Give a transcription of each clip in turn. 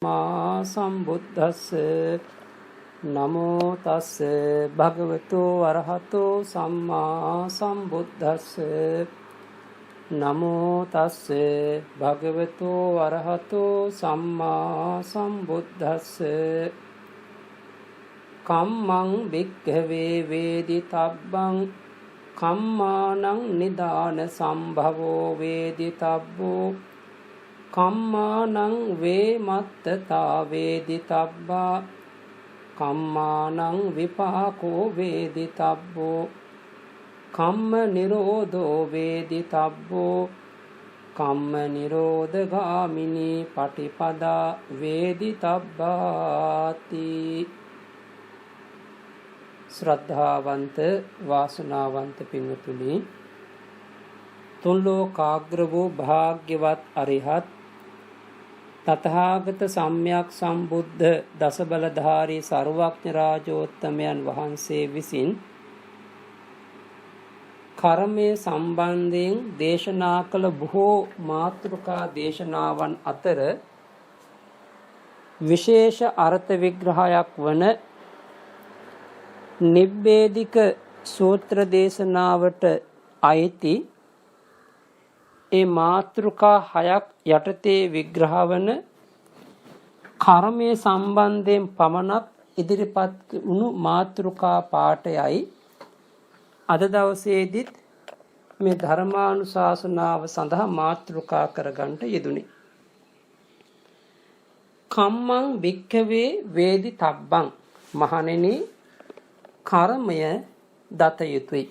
මා සම්බුද්දස්ස නමෝ තස්ස භගවතු වරහතෝ සම්මා සම්බුද්දස්ස නමෝ තස්ස භගවතු වරහතෝ සම්මා සම්බුද්දස්ස කම්මං භික්ඛවේ වේදිතබ්බං කම්මානං නිදාන සම්භවෝ වේදිතබ්බෝ කම්මානං වේමත්තතා වේදිතබ්බා කම්මානං විපාකෝ වේදිතබ්බෝ කම්ම නිරෝධෝ වේදිතබ්බෝ කම්ම නිරෝධගාමිනී පටිපදා වේදිතබ්බාති. ශ්‍රද්ධාවන්ත වාසනාවන්ත පින්වතුනි, තුන් ලෝකාග්‍ර වූ භාග්‍යවත් අරිහත් තථාගත සම්්‍යක් සම්බුද්ධ දසබලධාරී සර්වඥ රාජෝත්තමයන් වහන්සේ විසින් කර්මය සම්බන්ධයෙන් දේශනා කළ බොහෝ මාතෘකා දේශනාවන් අතර විශේෂ අර්ථ විග්‍රහයක් වන නිබ්බේධික සූත්‍ර දේශනාවට අයිති ඒ මාතෘකා 6ක් යටතේ විග්‍රහ වන කර්මය සම්බන්ධයෙන් පමණක් ඉදිරිපත් වුණු මාතෘකා පාඨයයි අද දවසේදීත් මේ ධර්මානුශාසනාව සඳහා මාතෘකා කරගන්නට යෙදුනේ. කම්මං භික්ඛවේ වේදිතබ්බං, මහණෙනි කර්මය දත යුතුය.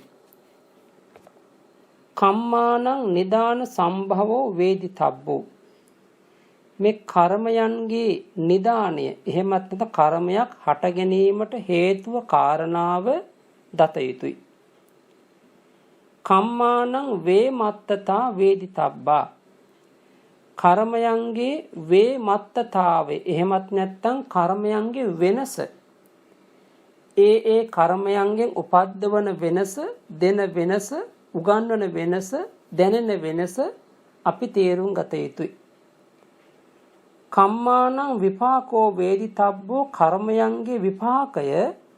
කම්මානං නිදාන සම්භවෝ වේදිතබ්බෝ, මේ කර්මයන්ගේ නිදානය එහෙමත් නැත්නම් කර්මයක් හට ගැනීමට හේතුව කාරණාව දත යුතුය. කම්මානං වේමත්තතා වේදිතබ්බා, කර්මයන්ගේ වේමත්තතාවය එහෙමත් නැත්නම් කර්මයන්ගේ වෙනස, ඒ කර්මයන්ගෙන් උපද්දවන වෙනස, දෙන වෙනස, උගන්වන වෙනස, දැනෙන වෙනස අපි තේරුම් ගත යුතුයි. කම්මානං විපාකෝ වේදිතබ්බෝ, කර්මයන්ගේ විපාකය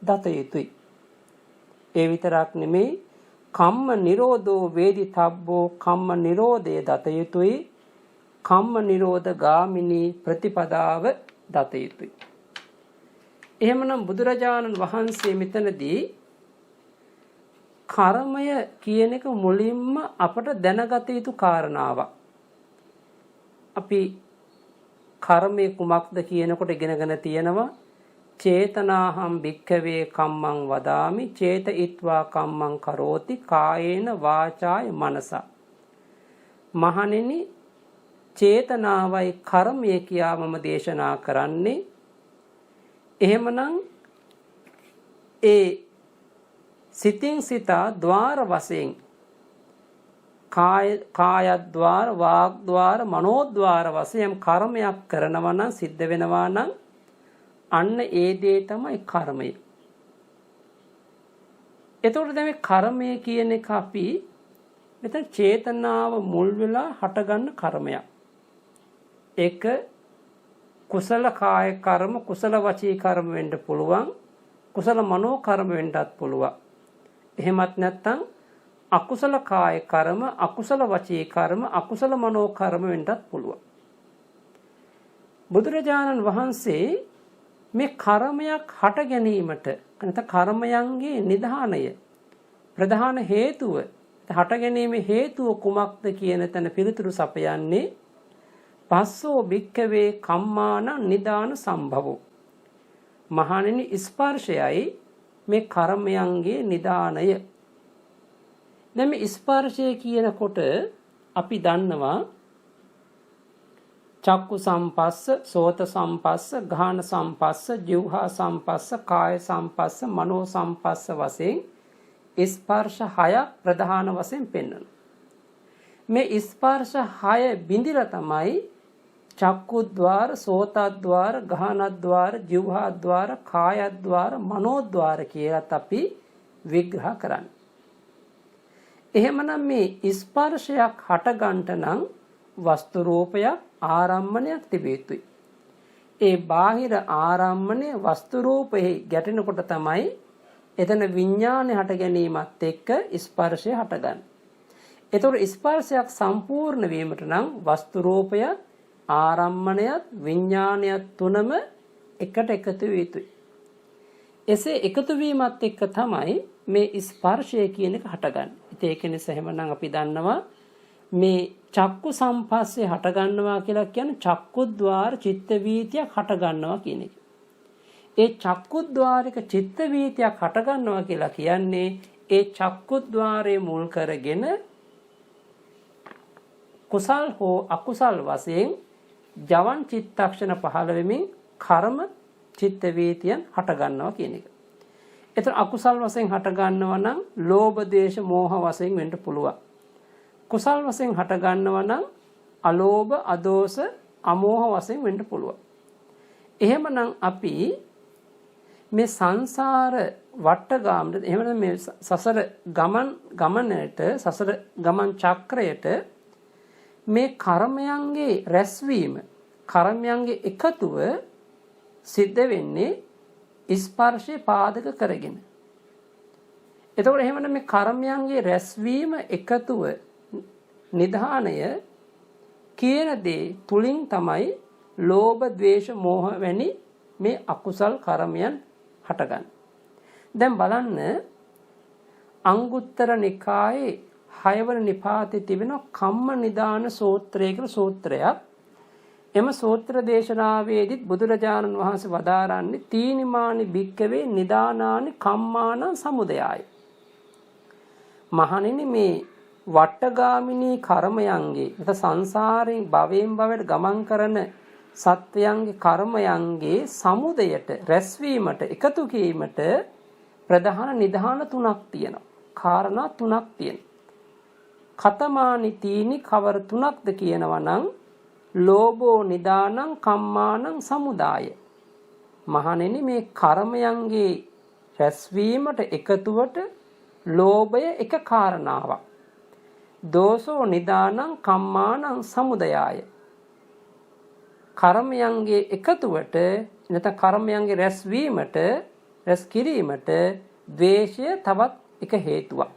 දත යුතුයි. ඒ විතරක් නෙමෙයි, කම්ම නිරෝධෝ වේදිතබ්බෝ, කම්ම නිරෝධය දත යුතුයි. කම්ම නිරෝධ ගාමිනී ප්‍රතිපදාව දත යුතුයි. එහෙමනම් බුදුරජාණන් වහන්සේ මෙතනදී කර්මය කියන එක මුලින්ම අපට දැනගත යුතු කාරණාවක්. අපි කර්මය කුමක්ද කියනකොට ඉගෙනගෙන තියෙනවා චේතනාහම් භික්ඛවේ කම්මං වදාමි චේතයිත්වා කම්මං කරෝති කායේන වාචාය මනසා. මහණෙනි, චේතනාවයි කර්මය කියා මම දේශනා කරන්නේ. එහෙමනම් ඒ සිතින් සිතා ద్వාර වශයෙන් කායද්්වාර, වාග්ද්වාර, මනෝද්වාර වශයෙන් කර්මයක් කරනවා නම්, සිද්ධ වෙනවා නම්, අන්න ඒ දේ තමයි කර්මය. එතකොට දැන් මේ කර්මය කියන එක අපි මෙතන චේතනාව මුල් වෙලා හටගන්න කර්මයක්. ඒක කුසල කාය කර්ම, කුසල වචී කර්ම වෙන්න පුළුවන්, කුසල මනෝ කර්ම වෙන්නත් පුළුවන්. එහෙමත් නැත්නම් අකුසල කාය කර්ම, අකුසල වචී කර්ම, අකුසල මනෝ කර්ම වෙන්නත් පුළුවන්. බුදුරජාණන් වහන්සේ මේ කර්මයක් හට ගැනීමට, නැත්නම් කර්මයන්ගේ නිධානය, ප්‍රධාන හේතුව, හට ගැනීමේ හේතුව කුමක්ද කියන තැන පිළිතුරු සපයන්නේ පස්සෝ භික්ඛවේ කම්මාන නිදාන සම්භවෝ. මහණෙනි, ස්පර්ශයයි මේ කර්මයන්ගේ නිදානය. දැන් මේ ස්පර්ශය කියනකොට අපි දන්නවා චක්කු සම්පස්ස, සෝත සම්පස්ස, ගාහන සම්පස්ස, જીවහා සම්පස්ස, කාය සම්පස්ස, මනෝ සම්පස්ස වශයෙන් ස්පර්ශ 6 ප්‍රධාන වශයෙන් පෙන්වනවා. මේ ස්පර්ශ 6 බිඳිලා තමයි චක්කුද්්වාර, සෝතද්්වාර, ගාහනද්්වාර, જીවහාද්්වාර, කායද්්වාර, මනෝද්්වාර කියලාත් අපි විග්‍රහ කරන්නේ. එහෙමනම් මේ ස්පර්ශයක් හට ගන්නට නම් වස්තු රූපයක්, ආරම්මණයක් තිබිය යුතුයි. ඒ බාහිර ආරම්මණය වස්තු රූපෙහි ගැටෙනකොට තමයි එතන විඥානය හට ගැනීමත් එක්ක ස්පර්ශය හටගන්නේ. ඒතකොට ස්පර්ශයක් සම්පූර්ණ වීමට නම් වස්තු රූපයත් ආරම්මණයත් විඥානයත් තුනම එකට එකතු විය යුතුයි. එසේ එකතු වීමත් එක්ක තමයි මේ ස්පර්ශය කියන එක හටගන්නේ. ඉතින් ඒක නිසා එහෙමනම් අපි දන්නවා මේ චක්කු සම්පස්සේ හටගන්නවා කියලා කියන්නේ චක්කුද්්වාර චිත්ත වීතියක් හටගන්නවා කියන එක. ඒ චක්කුද්්වාරික චිත්ත වීතියක් හටගන්නවා කියලා කියන්නේ ඒ චක්කුද්්වාරයේ මුල් කරගෙන කුසල් හෝ අකුසල් වශයෙන් ජවන් චිත්තක්ෂණ පහළ වෙමින් කර්ම චිත්ත වීතියන් හටගන්නවා කියන එක. ඒතර අකුසල් වශයෙන් හටගන්නවා නම් ලෝභ දේශ මෝහ වශයෙන් වෙන්න පුළුවන්. කුසල් වශයෙන් හටගන්නවා නම් අලෝභ අදෝස අමෝහ වශයෙන් වෙන්න පුළුවන්. එහෙමනම් අපි මේ සංසාර වට්ටගාමට එහෙම මේ සසර ගමනට සසර ගමන් චක්‍රයට මේ කර්මයන්ගේ රැස්වීම කර්මයන්ගේ එකතුව සිද්ධ වෙන්නේ ස්පර්ශය පාදක කරගෙන. එතකොට එහෙමනම් මේ කර්මයන්ගේ රැස්වීම එකතුව නිධානය කියන දේ තුලින් තමයි ලෝභ ද්වේෂ මෝහ වැනි මේ අකුසල් කර්මයන් හටගන්නේ. දැන් බලන්න අංගුත්තර නිකායේ 6 වන නිපාතේ තිබෙන කම්ම නිදාන සූත්‍රය කියලා සූත්‍රයක්. එම සූත්‍ර දේශනාවේදීත් බුදුරජාණන් වහන්සේ වදාරන්නේ තීනිමානි භික්කවේ නිදානානි කම්මාන සමුදයයි. මහණෙනි මේ වට්ටගාමිනී කර්මයන්ගේ නැත සංසාරයෙන් භවයෙන් භවයට ගමන් කරන සත්වයන්ගේ කර්මයන්ගේ සමුදයට රැස්වීමට එකතු කිරීමට ප්‍රධාන නිධාන තුනක් තියෙනවා. කාරණා තුනක් තියෙනවා. කතමානි තීනි කවර තුනක්ද කියනවා නම් ලෝභෝ නිදානං කම්මානං සමුදාය. මහණෙනි මේ කර්මයන්ගේ රැස්වීමට එකතුවට ලෝභය එක කාරණාවක්. දෝසෝ නිදානං කම්මානං සමුදයාය. කර්මයන්ගේ එකතුවට නැත්නම් කර්මයන්ගේ රැස්වීමට රැස් කිරීමට ද්වේෂය තවත් එක හේතුවක්.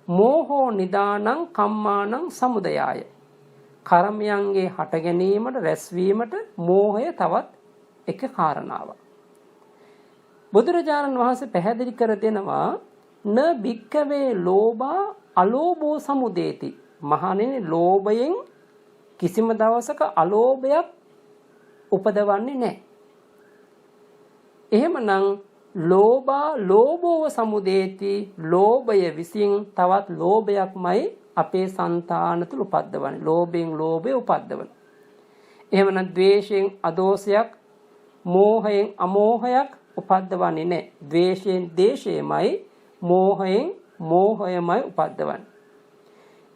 මෝහෝ නිදානං කම්මානං සමුදයාය. කර්මයන්ගේ හට ගැනීමට රැස්වීමට මෝහය තවත් එක කාරණාවක්. බුදුරජාණන් වහන්සේ පැහැදිලි කර දෙනවා න භික්කවේ ලෝභා අලෝභෝ සමුදේති. මහණෙනි ලෝභයෙන් කිසිම දවසක අලෝභයක් උපදවන්නේ නැහැ. එහෙමනම් ලෝභා ලෝභෝව සමුදේති. ලෝභය විසින් තවත් ලෝභයක්මයි අපේ సంతාන තුල උපද්දවන්නේ. ලෝභයෙන් ලෝභය උපද්දවන. එහෙමනම් ද්වේෂයෙන් අදෝෂයක්, මෝහයෙන් අමෝහයක් උපද්දවන්නේ නැහැ. ද්වේෂයෙන් දේශයමයි, මෝහයෙන් මෝහයමයි උපද්දවන්නේ.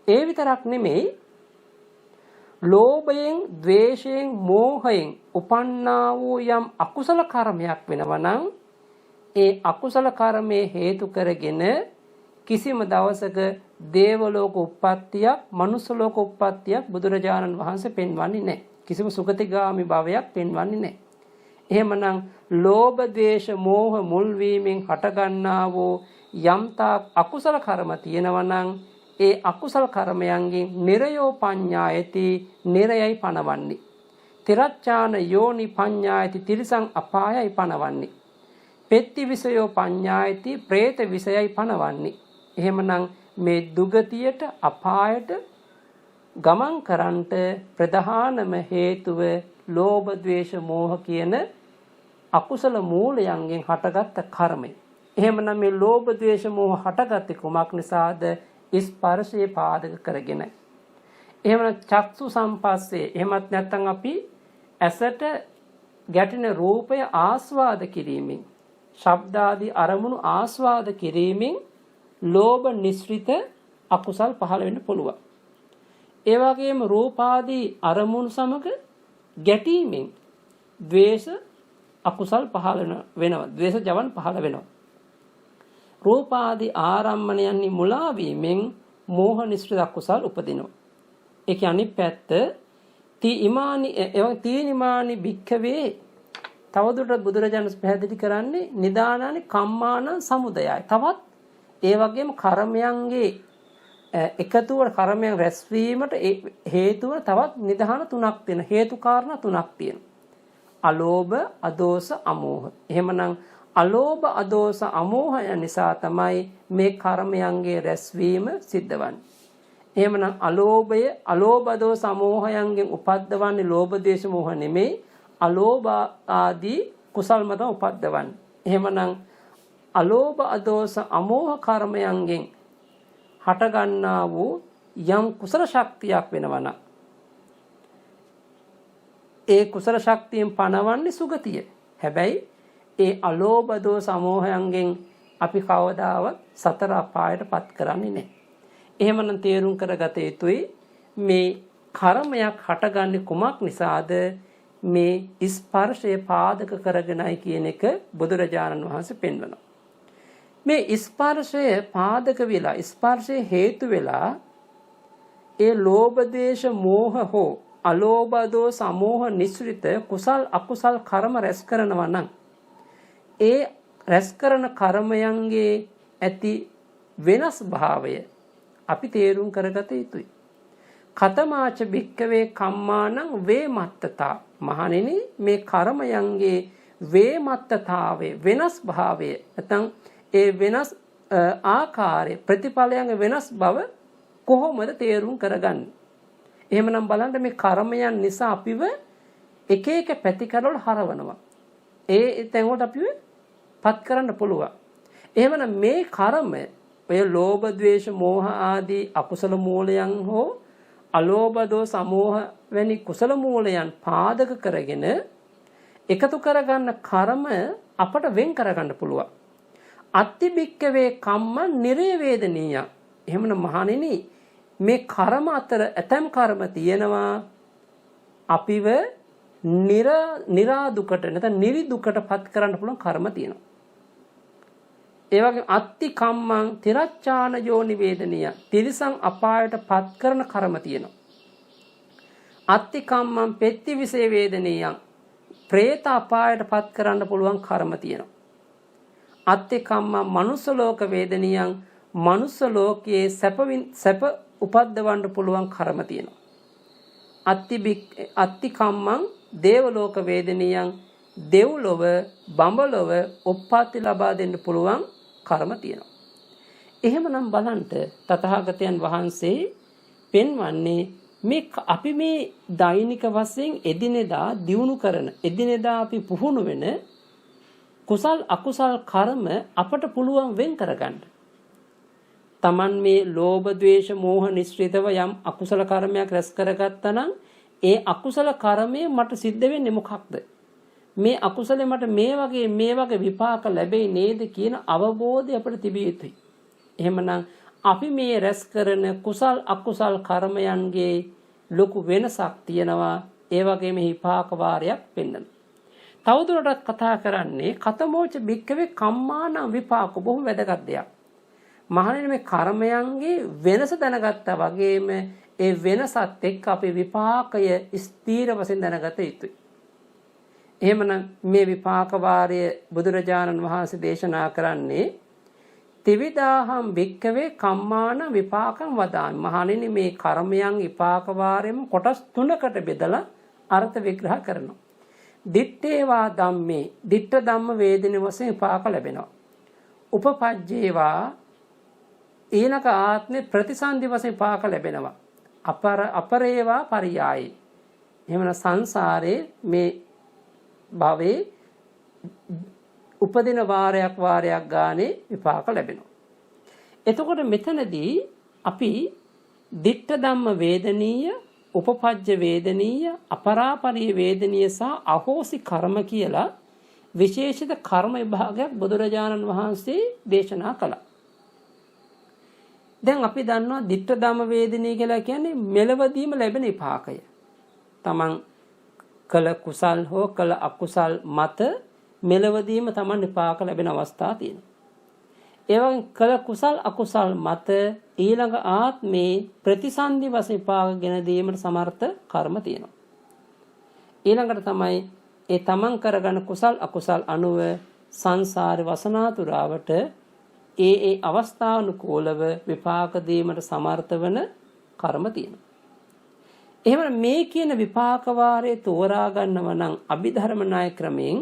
ඒ විතරක් නෙමෙයි ලෝභයෙන්, ද්වේෂයෙන්, මෝහයෙන් උපන්නා වූ යම් අකුසල කර්මයක් වෙනවා නම් ඒ අකුසල කර්මයේ හේතු කරගෙන කිසිම දවසක දේව ලෝක උප්පත්තියක්, මනුස්ස ලෝක උප්පත්තියක් බුදුරජාණන් වහන්සේ පෙන්වන්නේ නැහැ. කිසිම සුගතිගාමි භවයක් පෙන්වන්නේ නැහැ. එහෙමනම් ලෝභ, ද්වේෂ, මෝහ මුල් වීමෙන් හටගන්නා වූ යම්තා අකුසල කර්ම තියෙනවා නම් ඒ අකුසල කර්මයන්ගෙන් නිරයෝ පඤ්ඤායති නිරයයි පණවන්නේ. තිරච්ඡාන යෝනි පඤ්ඤායති තිරිසං අපායයි පණවන්නේ. පෙත්ති විසයෝ පඤ්ඤායති പ്രേත විසයයි පණවන්නේ. එහෙමනම් මේ දුගතියට අපායට ගමන් කරන්නට ප්‍රධානම හේතුව ලෝභ, ද්වේෂ, මෝහ කියන අකුසල මූලයන්ගෙන් හටගත් කර්මය. එහෙමනම් මේ ලෝභ, ද්වේෂ, මෝහ හටගත්තේ කුමක් නිසාද? ස්පර්ශයේ පාදක කරගෙන. එහෙමනම් චක්සු සම්පස්සේ එහෙමත් නැත්නම් අපි ඇසට ගැටෙන රූපය ආස්වාද කිරීමෙන්, ශබ්දාදී අරමුණු ආස්වාද කිරීමෙන් ලෝභ නිස්ෘත අකුසල් පහළ වෙන්න පුළුවන්. ඒ වගේම රූපාදී අරමුණු සමග ගැටීමෙන් ද්වේෂ අකුසල් පහළ වෙනවා. ද්වේෂ ජවන් පහළ වෙනවා. රූපාදී ආරම්මණයන්හි මුලා වීමෙන් මෝහ නිස්ෘත අකුසල් උපදිනවා. ඒකේ අනිත් පැත්ත තීනිමානි භික්ඛවේ තවදුරටත් බුදුරජාණන් පැහැදිලි කරන්නේ නිදානානි කම්මාන සමුදයයි. තවත් ඒ වගේම කර්මයන්ගේ එකතුව කර්මයන් රැස්වීමට හේතුව තවත් නිදහන තුනක් තියෙන හේතු කාරණා තුනක් තියෙනවා. අලෝභ, අදෝස, අමෝහ. එහෙමනම් අලෝභ, අදෝස, අමෝහය නිසා තමයි මේ කර්මයන්ගේ රැස්වීම සිද්ධ වන්නේ. එහෙමනම් අලෝභය, අලෝභ, අදෝස, අමෝහයන්ගෙන් උපද්දවන්නේ ලෝභ, ද්වේෂ, මෝහ නෙමෙයි. අලෝභ ආදී කුසල් මත උපද්දවන්නේ. එහෙමනම් අලෝභ, අදෝස, අමෝහ කර්මයන්ගෙන් හටගන්නා වූ යම් කුසල ශක්තියක් වෙනවනම් ඒ කුසල ශක්තියෙන් පණවන්නේ සුගතිය. හැබැයි ඒ අලෝභ, දෝස, අමෝහයන්ගෙන් අපි කවදාවත් සතර අපායට පත් කරන්නේ නැහැ. එහෙමනම් තේරුම් කරගත යුතුයි මේ කර්මයක් හටගන්නේ කුමක් නිසාද? මේ ස්පර්ශය පාදක කරගෙනයි කියන එක බුදුරජාණන් වහන්සේ පෙන්වනවා. මේ ස්පර්ශය පාදක වෙලා ස්පර්ශය හේතු වෙලා ඒ ලෝභ, ද්වේෂ, මෝහ හෝ අලෝභ, දෝස, අමෝහ නිස්ෘත කුසල් අකුසල් කර්ම රැස් කරනවා නම් ඒ රැස් කරන කර්මයන්ගේ ඇති වෙනස් භාවය අපි තේරුම් කරගත යුතුයි. කතමාච භික්කවේ කම්මානං වේමත්තතා. මහණෙනි මේ කර්මයන්ගේ වේමත්තතාවය වෙනස් භාවය නැත්නම් ඒ වෙනස් ආකාරය ප්‍රතිඵලයන්ගේ වෙනස් බව කොහොමද තේරුම් කරගන්නේ? එහෙමනම් බලන්න මේ කර්මයන් නිසා අපිව එක එක පැතිකඩවල හරවනවා. ඒ තැන් වලට අපිව පත් කරන්න පුළුවන්. එහෙමනම් මේ කර්ම ඔය ලෝභ, ද්වේෂ, මෝහ ආදී අකුසල මූලයන් හෝ අලෝභ, දෝස, අමෝහ වැනි කුසල මූලයන් පාදක කරගෙන එකතු කරගන්න කර්ම අපට වෙන් කරගන්න පුළුවන්. අත්ති භික්කවේ කම්ම නිරේවේදනීය. එහෙමනම් මහණෙනි මේ කර්ම අතර ඇතම් කර්ම තියෙනවා අපිව නිරා දුකට නැත්නම් නිරි දුකට පත් කරන්න පුළුවන් කර්ම තියෙනවා. ඒ වගේම අත්ති කම්මං තිරච්ඡාන යෝනි වේදනීය. තිරිසං අපායට පත් කරන කර්ම තියෙනවා. අත්ති කම්මං පෙත්ති විසේ වේදනීයං. പ്രേත අපායට පත් කරන්න පුළුවන් කර්ම තියෙනවා. අත්ති කම්මං මනුස්ස ලෝක වේදනීයං. මනුස්ස ලෝකයේ සැප උපද්දවන්න පුළුවන් කර්ම තියෙනවා. අත්ති කම්මං දේව ලෝක වේදනීයං. දෙව්ලොව බඹලොව උප්පත්ති ලබා දෙන්න පුළුවන් කර්ම තියෙනවා. එහෙමනම් බලන්න තථාගතයන් වහන්සේ පෙන්වන්නේ මේ අපි මේ දෛනික වශයෙන් එදිනෙදා දියුණු කරන එදිනෙදා අපි පුහුණු වෙන කුසල් අකුසල් කර්ම අපට පුළුවන් වෙන් කරගන්න. Taman මේ ලෝභ, ද්වේෂ, මෝහ නිස්ෘතව යම් අකුසල කර්මයක් රැස් කරගත්තා නම් ඒ අකුසල කර්මය මට සිද්ධ වෙන්නේ මොකක්ද? මේ අකුසලේ මට මේ වගේ විපාක ලැබෙයි නේද කියන අවබෝධය අපිට තිබිය යුතුයි. එහෙමනම් අපි මේ රැස් කරන කුසල් අකුසල් කර්මයන්ගේ ලොකු වෙනසක් තියෙනවා. ඒ වගේම විපාක වාරයක් පෙන්වනවා. තවදුරටත් කතා කරන්නේ කතමෝච භික්කවේ කම්මාන විපාක බොහොම වැදගත් දෙයක්. මහණෙනි මේ කර්මයන්ගේ වෙනස දැනගත්තා වගේම ඒ වෙනසත් එක්ක අපේ විපාකය ස්ථීර වශයෙන් දැනගත යුතුයි. එහෙමනම් මේ විපාක වාරය බුදුරජාණන් වහන්සේ දේශනා කරන්නේ ත්‍රිවිධාහම් භික්කවේ කම්මාන විපාකම් වදාමි. මහණෙනි මේ කර්මයන් විපාක වාරෙම කොටස් තුනකට බෙදලා අර්ථ විග්‍රහ කරනවා. දිත්තේවා ධම්මේ දිත්ත ධම්ම වේදින වශයෙන් විපාක ලැබෙනවා. උපපජ්ජේවා ඊනක ආත්මේ ප්‍රතිසන්දි වශයෙන් විපාක ලැබෙනවා. අපරේවා පරියායි. එහෙමනම් සංසාරේ මේ භවයේ උපදින වාරයක් ගානේ විපාක ලැබෙනවා. එතකොට මෙතනදී අපි දිට්ඨ ධම්ම වේදනීය, උපපජ්ජ වේදනීය, අපරාපරිය වේදනීය සහ අහෝසි කර්ම කියලා විශේෂිත කර්ම විභාගයක් බුදුරජාණන් වහන්සේ දේශනා කළා. දැන් අපි දන්නවා දිට්ඨ ධම්ම වේදනීය කියලා කියන්නේ මෙලවදීම ලැබෙන විපාකය. තමන් කළ කුසල් හෝ කළ අකුසල් මත මෙලවදීම තමන් විපාක ලැබෙන අවස්ථා තියෙනවා. ඒ වගේම කළ කුසල් අකුසල් මත ඊළඟ ආත්මේ ප්‍රතිසන්දි වශයෙන් විපාක ගෙන දීමට සමර්ථ කර්ම තියෙනවා. ඊළඟට තමයි ඒ තමන් කරගන්න කුසල් අකුසල් අනුව සංසාරේ වසනාතුරාවට ඒ අවස්ථානුකූලව විපාක දීමට සමර්ථ වන කර්ම තියෙනවා. එහෙම මේ කියන විපාක වාරයේ තෝරා ගන්නව නම් අභිධර්ම ණය ක්‍රමයෙන්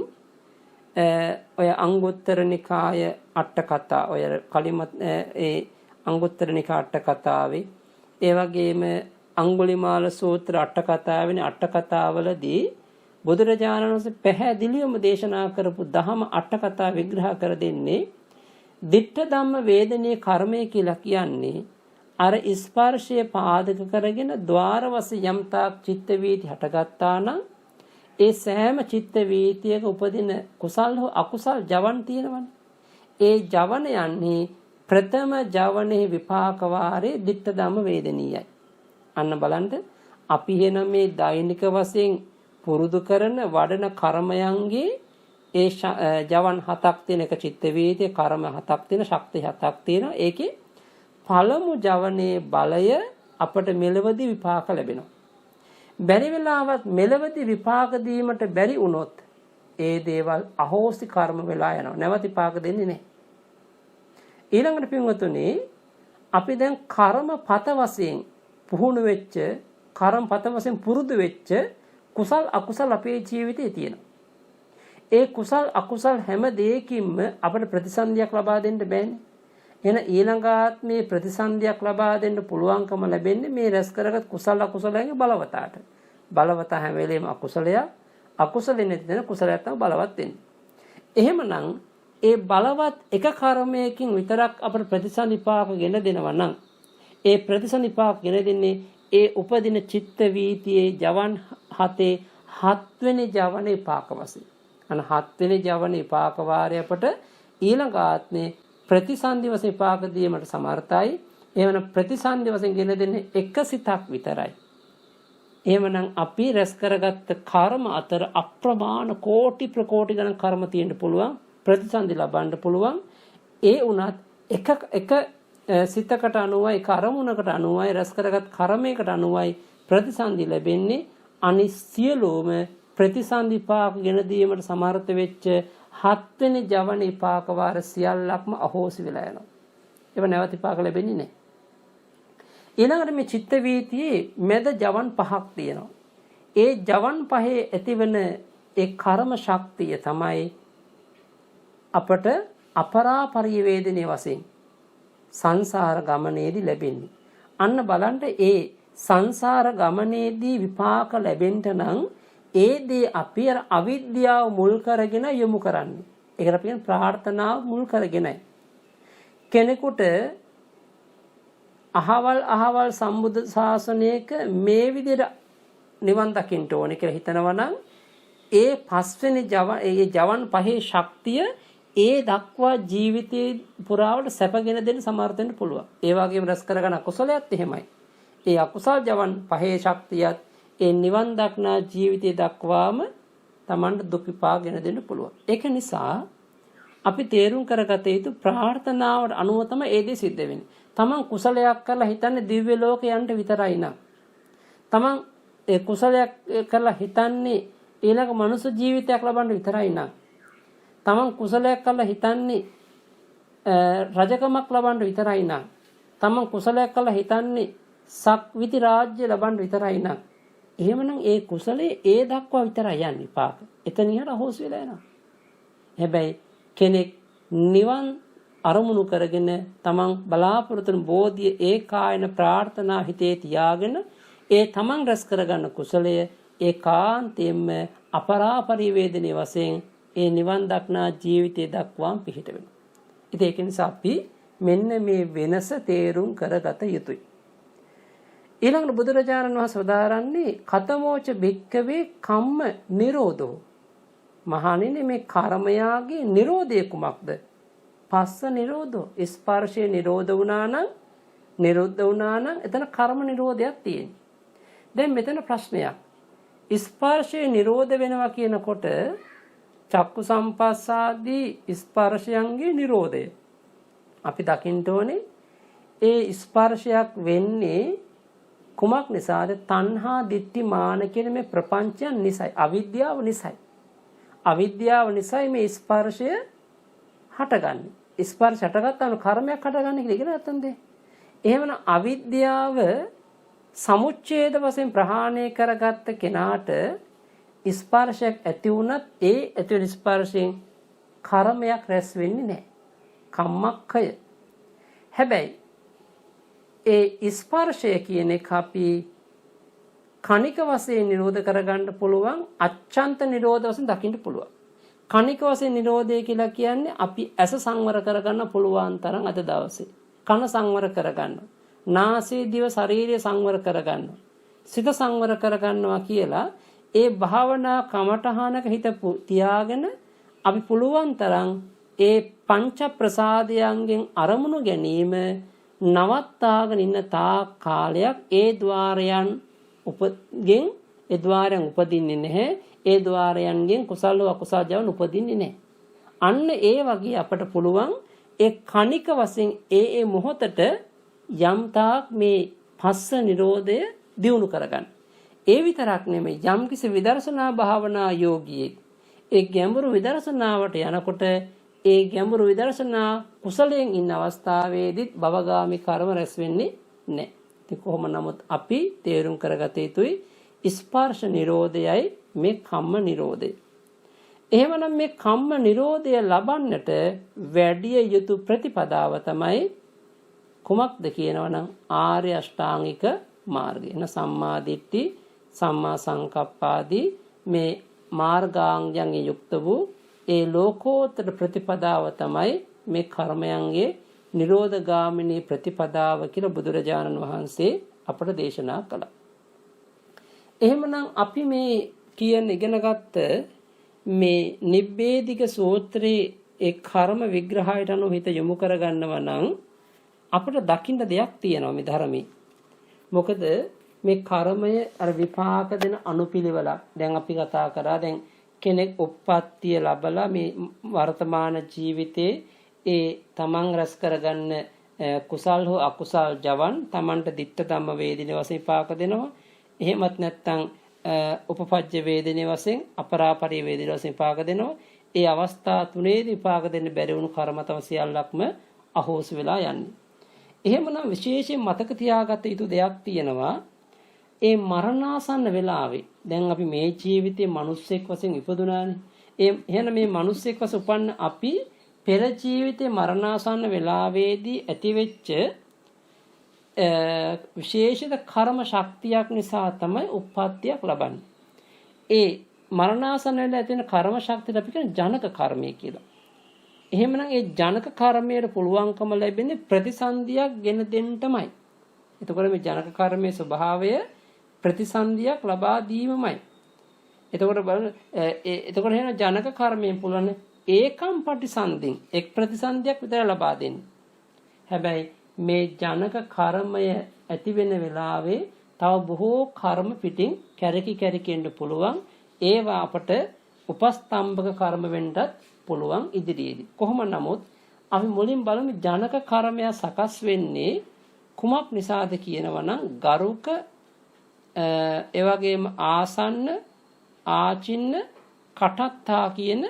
ඔය අංගුත්තර නිකාය අට කතා ඔය කලිමත් ඒ අංගුත්තර නිකාය අට කතාවේ ඒ වගේම අඟුලිමාල සූත්‍ර අට කතාවෙනි අට කතාවලදී බුදුරජාණන් වහන්සේ පැහැදිලිවම දේශනා කරපු දහම අට කතා විග්‍රහ කර දෙන්නේ දිට්ඨ ධම්ම වේදනේ කර්මය කියලා කියන්නේ අර ස්පර්ශය පාදක කරගෙන ద్వාරවස යම්තාක් චිත්ත වීති හටගත්තා නම් ඒ සෑම චිත්ත වීතියක උපදින කුසල් හෝ අකුසල් ජවන් තියෙනවනේ. ඒ ජවන යන්නේ ප්‍රථම ජවනේ විපාක වාරේ දිට්ඨ ධම්ම වේදනීයයි. අන්න බලන්න අපි එන මේ දෛනික වශයෙන් පුරුදු කරන වඩන කර්මයන්ගේ ඒ ජවන් හතක් තියෙන එක චිත්ත වීතිය කර්ම හතක් තියෙන ශක්ති හතක් තියෙනවා. ඒකේ පළමු ජවනේ බලය අපට මෙලවදී විපාක ලැබෙනවා. බැරි වෙලාවත් මෙලවදී විපාක දීමට බැරි වුණොත් ඒ දේවල් අහෝසි කර්ම වෙලා යනවා. නැවත විපාක දෙන්නේ නැහැ. ඊළඟට පින්වතුනි අපි දැන් කර්මපත වශයෙන් පුහුණු වෙච්ච කර්මපත වශයෙන් පුරුදු වෙච්ච කුසල් අකුසල් අපේ ජීවිතේ තියෙනවා. ඒ කුසල් අකුසල් හැම දෙයකින්ම අපට ප්‍රතිසන්දියක් ලබා දෙන්න බෑනේ. එන ඊළඟ ආත්මේ ප්‍රතිසන්දියක් ලබා දෙන්න පුළුවන්කම ලැබෙන්නේ මේ රැස් කරගත් කුසල අකුසලයන්ගේ බලවතාට. බලවත හැම වෙලේම අකුසලයක් අකුසලෙ නැතින කුසලයක් තමයි බලවත් වෙන්නේ. එහෙමනම් ඒ බලවත් එක කර්මයකින් විතරක් අපට ප්‍රතිසන්දි විපාක ගෙන දෙනවා නම් ඒ ප්‍රතිසන්දි විපාක ගෙන දෙන්නේ ඒ උපදින චිත්ත වීතියේ ජවන් හතේ හත්වෙනි ජවන විපාක වශයෙන්. අන හත්වෙනි ජවන විපාක වාරය අපට ඊළඟ ආත්මේ ප්‍රතිසන්දි වශයෙන් විපාක දීමට සමර්ථයි. එහෙමනම් ප්‍රතිසන්දි වශයෙන් ගෙන දෙන්නේ එක සිතක් විතරයි. එහෙමනම් අපි රැස් කරගත්ත කර්ම අතර අප්‍රමාණ කෝටි ප්‍රකෝටි ගණන් කර්ම තියෙන්න පුළුවන්. ප්‍රතිසන්දි ලබන්න පුළුවන්. ඒ උනත් එක සිතකට අනුවයි එක අරමුණකට අනුවයි රැස් කරගත් කර්මයකට අනුවයි ප්‍රතිසන්දි ලැබෙන්නේ. අනිත් සියලුම ප්‍රතිසන්දි විපාක ගෙන දීමට සමර්ථ වෙච්ච හත්වෙනි ජවන විපාක වාර සියල්ලක්ම අහෝසි වෙලා යනවා. ඒව නැවත විපාක ලැබෙන්නේ නැහැ. ඊළඟට මේ චිත්ත වීතියේ මැද ජවන් පහක් තියෙනවා. ඒ ජවන් පහේ ඇතිවන ඒ කර්ම ශක්තිය තමයි අපට අපරාපරිවේදනයේ වශයෙන් සංසාර ගමනේදී ලැබෙන්නේ. අන්න බලන්න ඒ සංසාර ගමනේදී විපාක ලැබෙන්න නම් ඒ දේ අපි අර අවිද්‍යාව මුල් කරගෙන යොමු කරන්නේ. ඒකට අපි කියන ප්‍රාර්ථනාව මුල් කරගෙනයි. කෙනෙකුට අහවල් සම්බුද්ධ ශාසනයක මේ විදිහට නිවන් දකින්න ඕනේ කියලා හිතනවා නම් ඒ පස්වෙනි ජවන් පහේ ශක්තිය ඒ දක්වා ජීවිතේ පුරාවට සැපගෙන දෙන්න සමර්ථ වෙන්න පුළුවන්. ඒ වගේම රැස් කරගන්න අකුසලයක් එහෙමයි. ඒ අකුසල් ජවන් පහේ ශක්තියත් ඒ නිවන් දක්නා ජීවිතය දක්වාම Tamanට දුක් විපාකගෙන දෙන්න පුළුවන්. ඒක නිසා අපි තේරුම් කරගත යුතු ප්‍රාර්ථනාවට අනුව තමයි ඒ දේ සිද්ධ වෙන්නේ. Taman කුසලයක් කරලා හිතන්නේ දිව්‍ය ලෝකයන්ට විතරයි නං. Taman ඒ කුසලයක් කරලා හිතන්නේ ඊළඟ මනුෂ්‍ය ජීවිතයක් ලබන්න විතරයි නං. Taman කුසලයක් කරලා හිතන්නේ රජකමක් ලබන්න විතරයි නං. Taman කුසලයක් කරලා හිතන්නේ සක්විති රාජ්‍ය ලබන්න විතරයි නං. එහෙමනම් ඒ කුසලයේ ඒ දක්වා විතරයි යන්නේ විපාක. එතන ඉහළ අහෝස් වෙලා යනවා. හැබැයි කෙනෙක් නිවන් අරමුණු කරගෙන තමන් බලාපොරොත්තු වන බෝධිය ඒකායන ප්‍රාර්ථනා හිතේ තියාගෙන ඒ තමන් රැස් කරගන්න කුසලය ඒකාන්තයෙන්ම අපරාපරිවේදනයේ වශයෙන් ඒ නිවන් දක්නා ජීවිතය දක්වාම පිහිට වෙනවා. ඉතින් ඒක නිසා අපි මෙන්න මේ වෙනස තේරුම් කරගත යුතුයි. ඊළඟට බුදුරජාණන් වහන්සේ වදාරන්නේ කතමෝච භික්කවේ කම්ම නිරෝධෝ. මහණෙනි මේ කර්මයාගේ නිරෝධය කුමක්ද? පස්ස නිරෝධෝ. ස්පර්ශය නිරෝධ වුණා නම් එතන කර්ම නිරෝධයක් තියෙනවා. දැන් මෙතන ප්‍රශ්නයක්. ස්පර්ශය නිරෝධ වෙනවා කියනකොට චක්කු සම්පස්සාදී ස්පර්ශයන්ගේ නිරෝධය අපි දකින්න ඕනේ. ඒ ස්පර්ශයක් වෙන්නේ කුමක් නිසාද? තණ්හා දිට්ඨි මාන කියන මේ ප්‍රපංචයන් නිසයි. අවිද්‍යාව නිසයි. අවිද්‍යාව නිසයි මේ ස්පර්ශය හටගන්නේ. ස්පර්ශ හටගත්තාම කර්මයක් හටගන්නේ කියලා ඉගෙන ගත්තන්ද? එහෙමනම් අවිද්‍යාව සමුච්ඡේද වශයෙන් ප්‍රහාණය කරගත්ත කෙනාට ස්පර්ශයක් ඇති වුණත් ඒ ඇති වෙන ස්පර්ශයෙන් කර්මයක් රැස් වෙන්නේ නැහැ. කම්මක්ඛය. හැබැයි ඒ ස්පර්ශය කියන එක අපි කණික වශයෙන් නිරෝධ කරගන්න පුළුවන්, අච්ඡන්ත නිරෝධ වශයෙන් දකින්න පුළුවන්. කණික වශයෙන් නිරෝධය කියලා කියන්නේ අපි ඇස සංවර කරගන්න පුළුවන් තරම් අද දවසේ. කන සංවර කරගන්න. නාසය දිව ශරීරය සංවර කරගන්න. සිත සංවර කරගන්නවා කියලා ඒ භාවනා කමඨහනක හිත තියාගෙන අපි පුළුවන් තරම් ඒ පංච ප්‍රසාදයන්ගෙන් අරමුණු ගැනීම නවත්තාගෙන ඉන්න තා කාලයක් ඒ ద్వාරයන් උපදින්නේ නැහැ. ඒ ద్వාරයන්ගෙන් කුසල අකුසල ජවන් උපදින්නේ නැහැ. අන්න ඒ වගේ අපට පුළුවන් ඒ කණික වශයෙන් ඒ මොහොතට යම් තාක් මේ පස්ස නිරෝධය දියුණු කරගන්න. ඒ විතරක් නෙමෙයි, යම් කිසි විදර්ශනා භාවනා යෝගියෙක් ඒ ගැඹුරු විදර්ශනාවට යනකොට ඒ ගැඹුරු විදර්ශනා කුසලයෙන් ඉන්න අවස්ථාවේදීත් භවගාමි කර්ම රැස් වෙන්නේ නැහැ. ඉතින් කොහොම නමුත් අපි තේරුම් කරගත යුතුයි ස්පර්ශ නිරෝධයයි මේ කම්ම නිරෝධය. එහෙමනම් මේ කම්ම නිරෝධය ලබන්නට වැඩි යුතු ප්‍රතිපදාව තමයි කුමක්ද කියනවනම් ආර්ය අෂ්ටාංගික මාර්ගය. එන සම්මා දිට්ඨි, සම්මා සංකප්පාදී මේ මාර්ගාංගයන්ගෙන් යුක්ත වූ ඒ ලෝකෝත්තර ප්‍රතිපදාව තමයි මේ කර්මයන්ගේ නිරෝධගාමිනී ප්‍රතිපදාව කියලා බුදුරජාණන් වහන්සේ අපට දේශනා කළා. එහෙමනම් අපි මේ ඉගෙනගත්ත මේ නිබ්බේධික සූත්‍රයේ ඒ කර්ම විග්‍රහයට අනුව හිත යොමු කරගන්නවා නම් අපිට දකින්න දෙයක් තියෙනවා මේ ධර්මයේ. මොකද මේ කර්මය අර විපාක දෙන අනුපිළිවෙලක්. දැන් අපි කතා කරා දැන් කෙනෙක් උප්පත්තිය ලැබලා මේ වර්තමාන ජීවිතේ ඒ තමන් රැස් කරගන්න කුසල් හෝ අකුසල් ජවන් තමන්ට ditta ධම්ම වේදින වශයෙන් විපාක දෙනවා. එහෙමත් නැත්නම් උපපජ්ජ වේදිනේ වශයෙන් අපරාපරි වේදින වශයෙන් විපාක දෙනවා. ඒ අවස්ථා තුනේදී විපාක දෙන්න බැරි වුණු කර්ම තම සියල්ලක්ම අහෝසි වෙලා යන්නේ. එහෙමනම් විශේෂයෙන් මතක තියාගත යුතු දෙයක් තියෙනවා. ඒ මරණාසන්න වෙලාවේ දැන් අපි මේ ජීවිතයේ මිනිස්සෙක් වශයෙන් ඉපදුනානේ. එහෙනම් මේ මිනිස්සෙක් වශයෙන් උපන්න අපි පෙර ජීවිතේ මරණාසන්න වෙලාවේදී ඇතිවෙච්ච විශේෂිත කර්ම ශක්තියක් නිසා තමයි උප්පත්තියක් ලබන්නේ. ඒ මරණාසන්න වෙලා ඇති වෙන කර්ම ශක්තියට අපි කියන ජනක කර්මය කියලා. එහෙමනම් ඒ ජනක කර්මයට පුළුවන්කම ලැබෙන්නේ ප්‍රතිසන්දියක් ගෙන දෙන්න තමයි. එතකොට මේ ජනක කර්මයේ ස්වභාවය ප්‍රතිසන්දියක් ලබා දීමමයි. එතකොට බලන්න එතකොට එහෙනම් ජනක කර්මයෙන් පුළුවන් ඒකම් ප්‍රතිසන්දින් එක් ප්‍රතිසන්දියක් විතර ලබා දෙන්න. හැබැයි මේ ජනක කර්මය ඇති වෙන වෙලාවේ තව බොහෝ කර්ම පිටින් කැරකින්න පුළුවන්. ඒවා අපට උපස්තම්භක කර්ම වෙන්නත් පුළුවන් ඉදිරියේදී. කොහොම නමුත් අපි මුලින් බලමු ජනක කර්මය සකස් වෙන්නේ කුමක් නිසාද කියනවනම් ගරුක ඒ වගේම ආසන්න ආචින්න කටත්තා කියන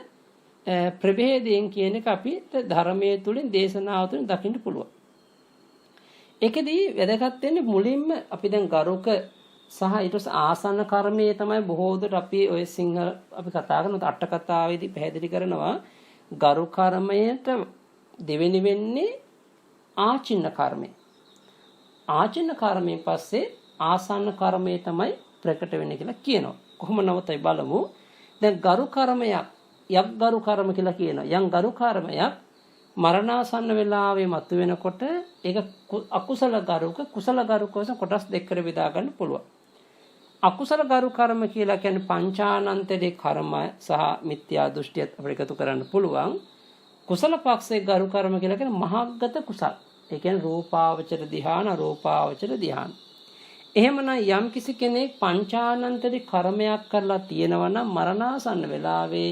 ප්‍රභේදයෙන් කියන එක අපිට ධර්මයේ තුලින් දේශනාව තුලින් දකින්න පුළුවන්. ඒකෙදී වැදගත් වෙන්නේ මුලින්ම අපි දැන් ගරුක සහ ඊට පස්සේ ආසන්න කර්මයේ තමයි බොහෝ දුරට අපි ඔය සිංහල අපි කතා කරන අට කතාවේදී පැහැදිලි කරනවා ගරු කර්මයට දෙවෙනි වෙන්නේ ආචින්න කර්මය. ආචින්න කර්මයෙන් පස්සේ ආසන්න කර්මය තමයි ප්‍රකට වෙන්නේ කියලා කියනවා. කොහොම නමුත් අපි බලමු. දැන් ගරු කර්මයක් යම් ගරු කර්ම කියලා කියනවා. යම් ගරු කර්මයක් මරණාසන්න වෙලාවේ මතුවෙනකොට ඒක අකුසල ගරුක කුසල ගරුක වශයෙන් කොටස් දෙකකට බෙදා ගන්න පුළුවන්. අකුසල ගරු කර්ම කියලා කියන්නේ පංචානන්තරේ කර්ම සහ මිත්‍යා දෘෂ්ටියත් අපිට එකතු කරන්න පුළුවන්. කුසල පක්ෂයේ ගරු කර්ම කියලා කියන්නේ මහග්ගත කුසල. ඒ කියන්නේ රූපාවචර ධ්‍යාන අරූපාවචර ධ්‍යාන. එහෙමනම් යම් කිසි කෙනෙක් පංචානන්තරේ කර්මයක් කරලා තියෙනවා නම් මරණාසන්න වෙලාවේ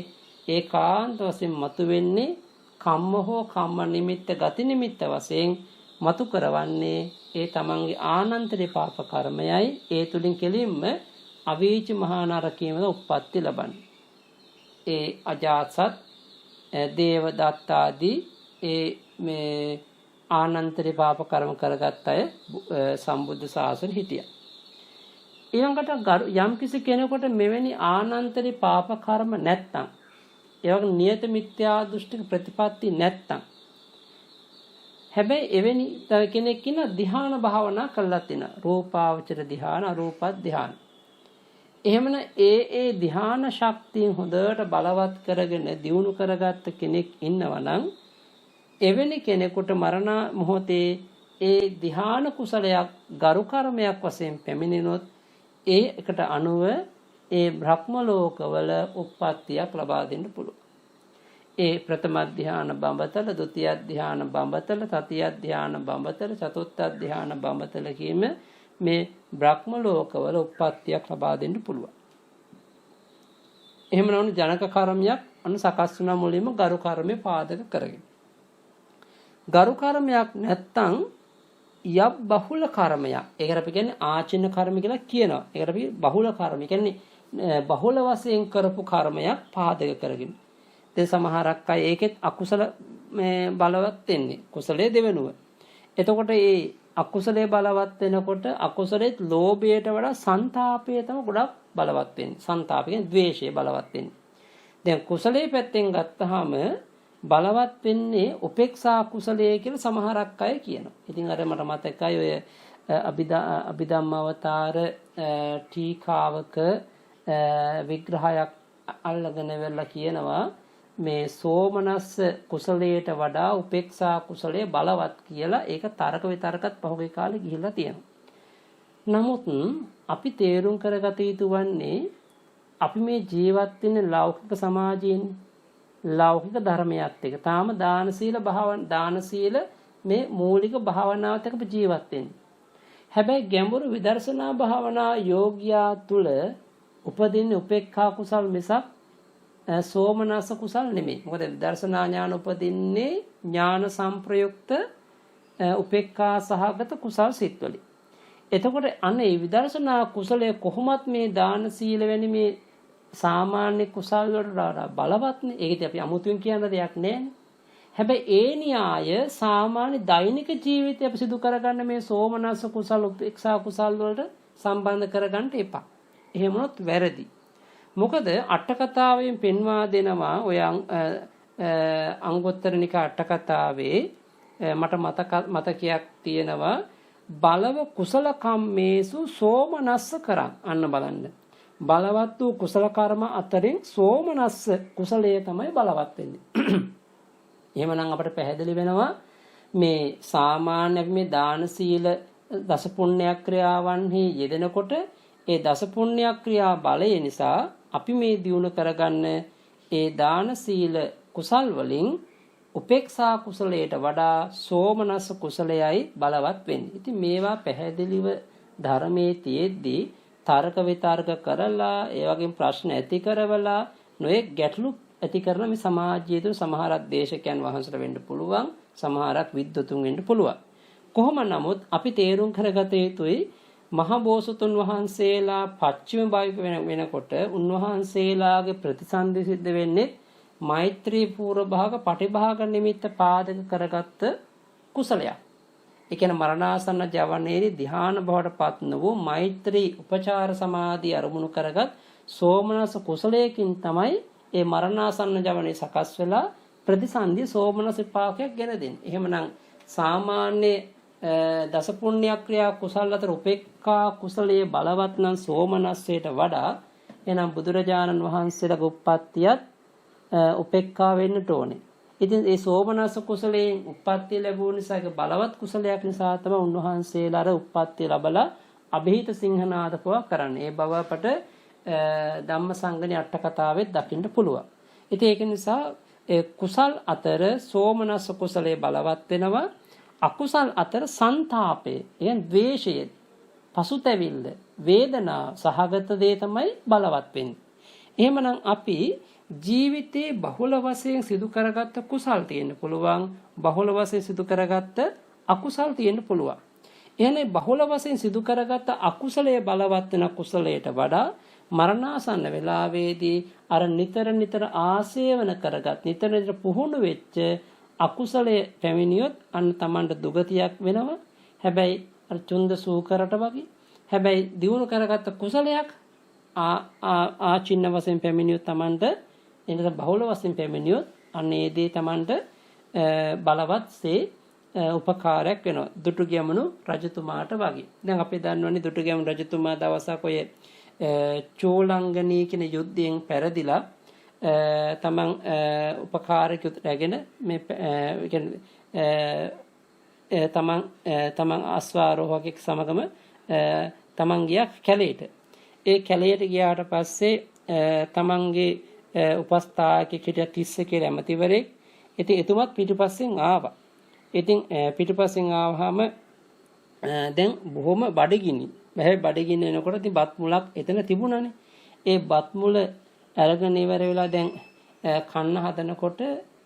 ඒකාන්ත වශයෙන් මතුවෙන්නේ කම්ම හෝ කම්ම නිමිත්ත ගති නිමිත්ත වශයෙන් මතු කරවන්නේ ඒ තමන්ගේ ආනන්තරේ පාප කර්මයයි ඒ තුලින් කෙලින්ම අවීච මහා නරකයේම උප්පත්ති ලබන්නේ. ඒ අජාසත් දේවදත්ත ආදී ඒ මේ ආනන්තරේ පාප කර්ම කරගත් අය සම්බුද්ධ ශාසනය හිටියා. ඊළඟට යම් කිසි කෙනෙකුට මෙවැනි ආනන්තරේ පාප කර්ම නැත්තම්, ඒ වගේ නියත මිත්‍යා දෘෂ්ටික ප්‍රතිපatti නැත්තම්, හැබැයි එවැනි තව කෙනෙක් ඉන්න ධ්‍යාන භාවනා කළා තියෙනවා. රූපාවචර ධ්‍යාන, අරූප ධ්‍යාන. එහෙමන ඒ ධ්‍යාන ශක්තිය හොඳට බලවත් කරගෙන දියුණු කරගත්ත කෙනෙක් ඉන්නවා නම් එවැනි කෙනෙකුට මරණ මොහොතේ ඒ ධ්‍යාන කුසලයක් ගරු කර්මයක් වශයෙන් පැමිණෙනොත් ඒකට අනුව ඒ බ්‍රහ්ම ලෝකවල උප්පත්තියක් ලබා දෙන්න පුළුවන්. ඒ ප්‍රථම ධ්‍යාන බඹතල, ဒုတိ ය ධ්‍යාන බඹතල, තතිය ධ්‍යාන බඹතල, චතුර්ථ ධ්‍යාන බඹතල කීම මේ බ්‍රහ්ම ලෝකවල උප්පත්තියක් ලබා දෙන්න පුළුවන්. එහෙම නොවන ජනක කර්මයක් සකස් වුණා මුලින්ම ගරු කර්මය පාදක කරගෙන. ගරු කර්මයක් නැත්තම් යබ් බහුල කර්මයක්. ඒකට අපි කියන්නේ ආචින්න කර්ම කියලා කියනවා. ඒකට අපි බහුල කර්ම කියන්නේ බහුල වශයෙන් කරපු කර්මයක් පාදක කරගෙන. දැන් සමහරක් අය ඒකෙත් අකුසල බලවත් වෙන්නේ. කුසලයේ දෙවෙනුව. එතකොට මේ අකුසලයේ බලවත් වෙනකොට අකුසලයේ ලෝභයට වඩා සන්තාපය තමයි ගොඩක් බලවත් වෙන්නේ. සන්තාපය කියන්නේ ද්වේෂය බලවත් වෙන්නේ. දැන් කුසලයේ පැත්තෙන් ගත්තාම බලවත් වෙන්නේ උපේක්ෂා කුසලයේ කියලා සමහරක් අය කියනවා. ඉතින් අර මට මතකයි ඔය අභිධම්මාවතාර ටීකාවක විග්‍රහයක් අල්ලගෙන වෙලා කියනවා මේ සෝමනස්ස කුසලයට වඩා උපේක්ෂා කුසලයේ බලවත් කියලා. ඒක තර්ක විතර්කත් පහුගිය කාලේ ගිහිල්ලා තියෙනවා. නමුත් අපි තේරුම් කරගත යුතු වන්නේ අපි මේ ජීවත් වෙන ලෞකික සමාජයෙන් ලෞකික ධර්මයත් එක්ක තාම දාන සීල මේ මූලික භාවනාවත් එක්ක ජීවත් වෙන්නේ. හැබැයි ගැඹුරු විදර්ශනා භාවනා යෝග්‍යයා තුල උපදින්න උපේක්ඛා කුසල් මිසක් සෝමනස්ස කුසල් නෙමෙයි. මොකද විදර්ශනා ඥාන උපදින්නේ ඥාන සංප්‍රයුක්ත උපේක්ඛා සහගත කුසල් සිත්වලින්. එතකොට අනේ විදර්ශනා කුසලයේ කොහොමත් මේ දාන සීල වැනි මේ සාමාන්‍ය කුසල් වලට බලවත්නේ. ඒකත් අපි අමුතුවෙන් කියන දෙයක් නෑනේ. හැබැයි ඒ න්‍යාය සාමාන්‍ය දෛනික ජීවිතය අපි සිදු කරගන්න මේ සෝමනස්ස කුසල් උපේක්ෂා කුසල් වලට සම්බන්ධ කරගන්න එපා. එහෙම වුණොත් වැරදි. මොකද අට කතාවෙන් පෙන්වා දෙනවා ඔය අංගුත්තර නිකාය අට කතාවේ මට මතකයක් තියෙනවා බලව කුසල කම්මේසු සෝමනස්ස කරන්. අන්න බලන්න. බලවත් වූ කුසල කර්ම අතරින් සෝමනස්ස කුසලයේ තමයි බලවත් වෙන්නේ. එහෙමනම් අපට පැහැදිලි වෙනවා මේ සාමාන්‍ය මේ දාන සීල දස පුණ්‍ය ක්‍රියාවන්හි යෙදෙනකොට ඒ දස පුණ්‍ය ක්‍රියා බලය නිසා අපි මේ දියුණු කරගන්න ඒ දාන සීල කුසල් වලින් උපේක්ෂා කුසලයට වඩා සෝමනස්ස කුසලයයි බලවත් වෙන්නේ. ඉතින් මේවා පැහැදිලිව ධර්මයේ තියෙද්දී තර්ක විතර්ක කරලා ඒ වගේ ප්‍රශ්න ඇති කරවලා නොයෙක් ගැටලු ඇති කරන මේ සමාජයේ තුන සමහරක් දේශකයන් වහන්සේට වෙන්න පුළුවන්, සමහරක් විද්වතුන් වෙන්න පුළුවන්. කොහොම නමුත් අපි තේරුම් කරගත යුතුයි මහ බෝසතුන් වහන්සේලා පච්චිම භාවික වෙනකොට උන්වහන්සේලාගේ ප්‍රතිසන්දි සිද්ධ වෙන්නේ මෛත්‍රී පූර්ව භාග පටිභාග නිමිත්ත පාදක කරගත්ත කුසලයක්. ඒ කියන්නේ මරණාසන්න ජවනේරි ධ්‍යාන බවට පත් වූ මෛත්‍රී උපචාර සමාධිය අරමුණු කරගත් සෝමනස කුසලයකින් තමයි ඒ මරණාසන්න ජවනේ සකස් වෙලා ප්‍රතිසන්දි සෝමනස විපාකයක් ගෙන දෙන්නේ. එහෙමනම් සාමාන්‍ය දස පුණ්‍ය ක්‍රියා කුසල අතර උපේක්ඛා කුසලයේ බලවත් නම් සෝමනස්සයට වඩා එනම් බුදුරජාණන් වහන්සේලාගේ උප්පත්තියත් උපේක්ඛා වෙන්නට ඕනේ. ඉතින් ඒ සෝමනස්ස කුසලයෙන් උප්පත්තිය ලැබුණ නිසා ඒක බලවත් කුසලයක් නිසා තමයි උන්වහන්සේලා අර උප්පත්තිය ලැබලා અભිහිත සිංහනාදපව කරන්නේ. ඒ බව අපට ධම්මසංගණේ අට කතාවෙත් දකින්න පුළුවන්. ඉතින් ඒක නිසා ඒ කුසල් අතර සෝමනස්ස කුසලයේ බලවත් වෙනවා. අකුසල් අතර සන්තාපය, කියන්නේ ද්වේෂය, පසුතැවිල්ල, වේදනා සහගත දේ තමයි බලවත් වෙන්නේ. එහෙමනම් අපි ජීවිතේ බහුල වශයෙන් සිදු කරගත්ත කුසල් තියෙන්න පුළුවන්, බහුල වශයෙන් සිදු කරගත්ත අකුසල් තියෙන්න පුළුවන්. එහෙනම් බහුල වශයෙන් සිදු කරගත්ත අකුසලයේ බලවත් වෙන කුසලයට වඩා මරණාසන්න වෙලාවේදී අර නිතර නිතර ආසේවන කරගත් නිතර නිතර පුහුණු වෙච්ච අකුසලයේ පැමිණියොත් අන්න Tamanට දුගතියක් වෙනවා. හැබැයි අර චුන්ද සූකරට වගේ. හැබැයි දියුණු කරගත්ත කුසලයක් ආචින්න වශයෙන් පැමිණියොත් Tamanට එනස බහුල වශයෙන් පැමිණියොත් අන්න ඒ දේ Tamanට බලවත්සේ උපකාරයක් වෙනවා. දුටුගැමුණු රජතුමාට වගේ. දැන් අපි දන්නවනේ දුටුගැමුණු රජතුමා දවසක් ඔය චෝලංගනී කියන යුද්ධයෙන් පෙරදිලා තමන් උපකාරකයොත් රැගෙන මේ තමන් අස්වාරෝහකෙක් සමගම තමන් ගියා කැලේට. ඒ කැලේට ගියාට පස්සේ තමන්ගේ උපස්ථායකෙක් හිටිය තිස්ස කියලා ඇමතිවරයෙක්. ඉතින් එතුමත් පිටුපස්සෙන් ආවා. ඉතින් පිටුපස්සෙන් ආවහම දැන් බොහොම බඩගිනි. බෑ බඩගින්න එනකොට ඉතින් බත් මුලක් එතන තිබුණානේ. ඒ බත් මුල අරගෙන ඉවර වෙලා දැන් කන්න හදනකොට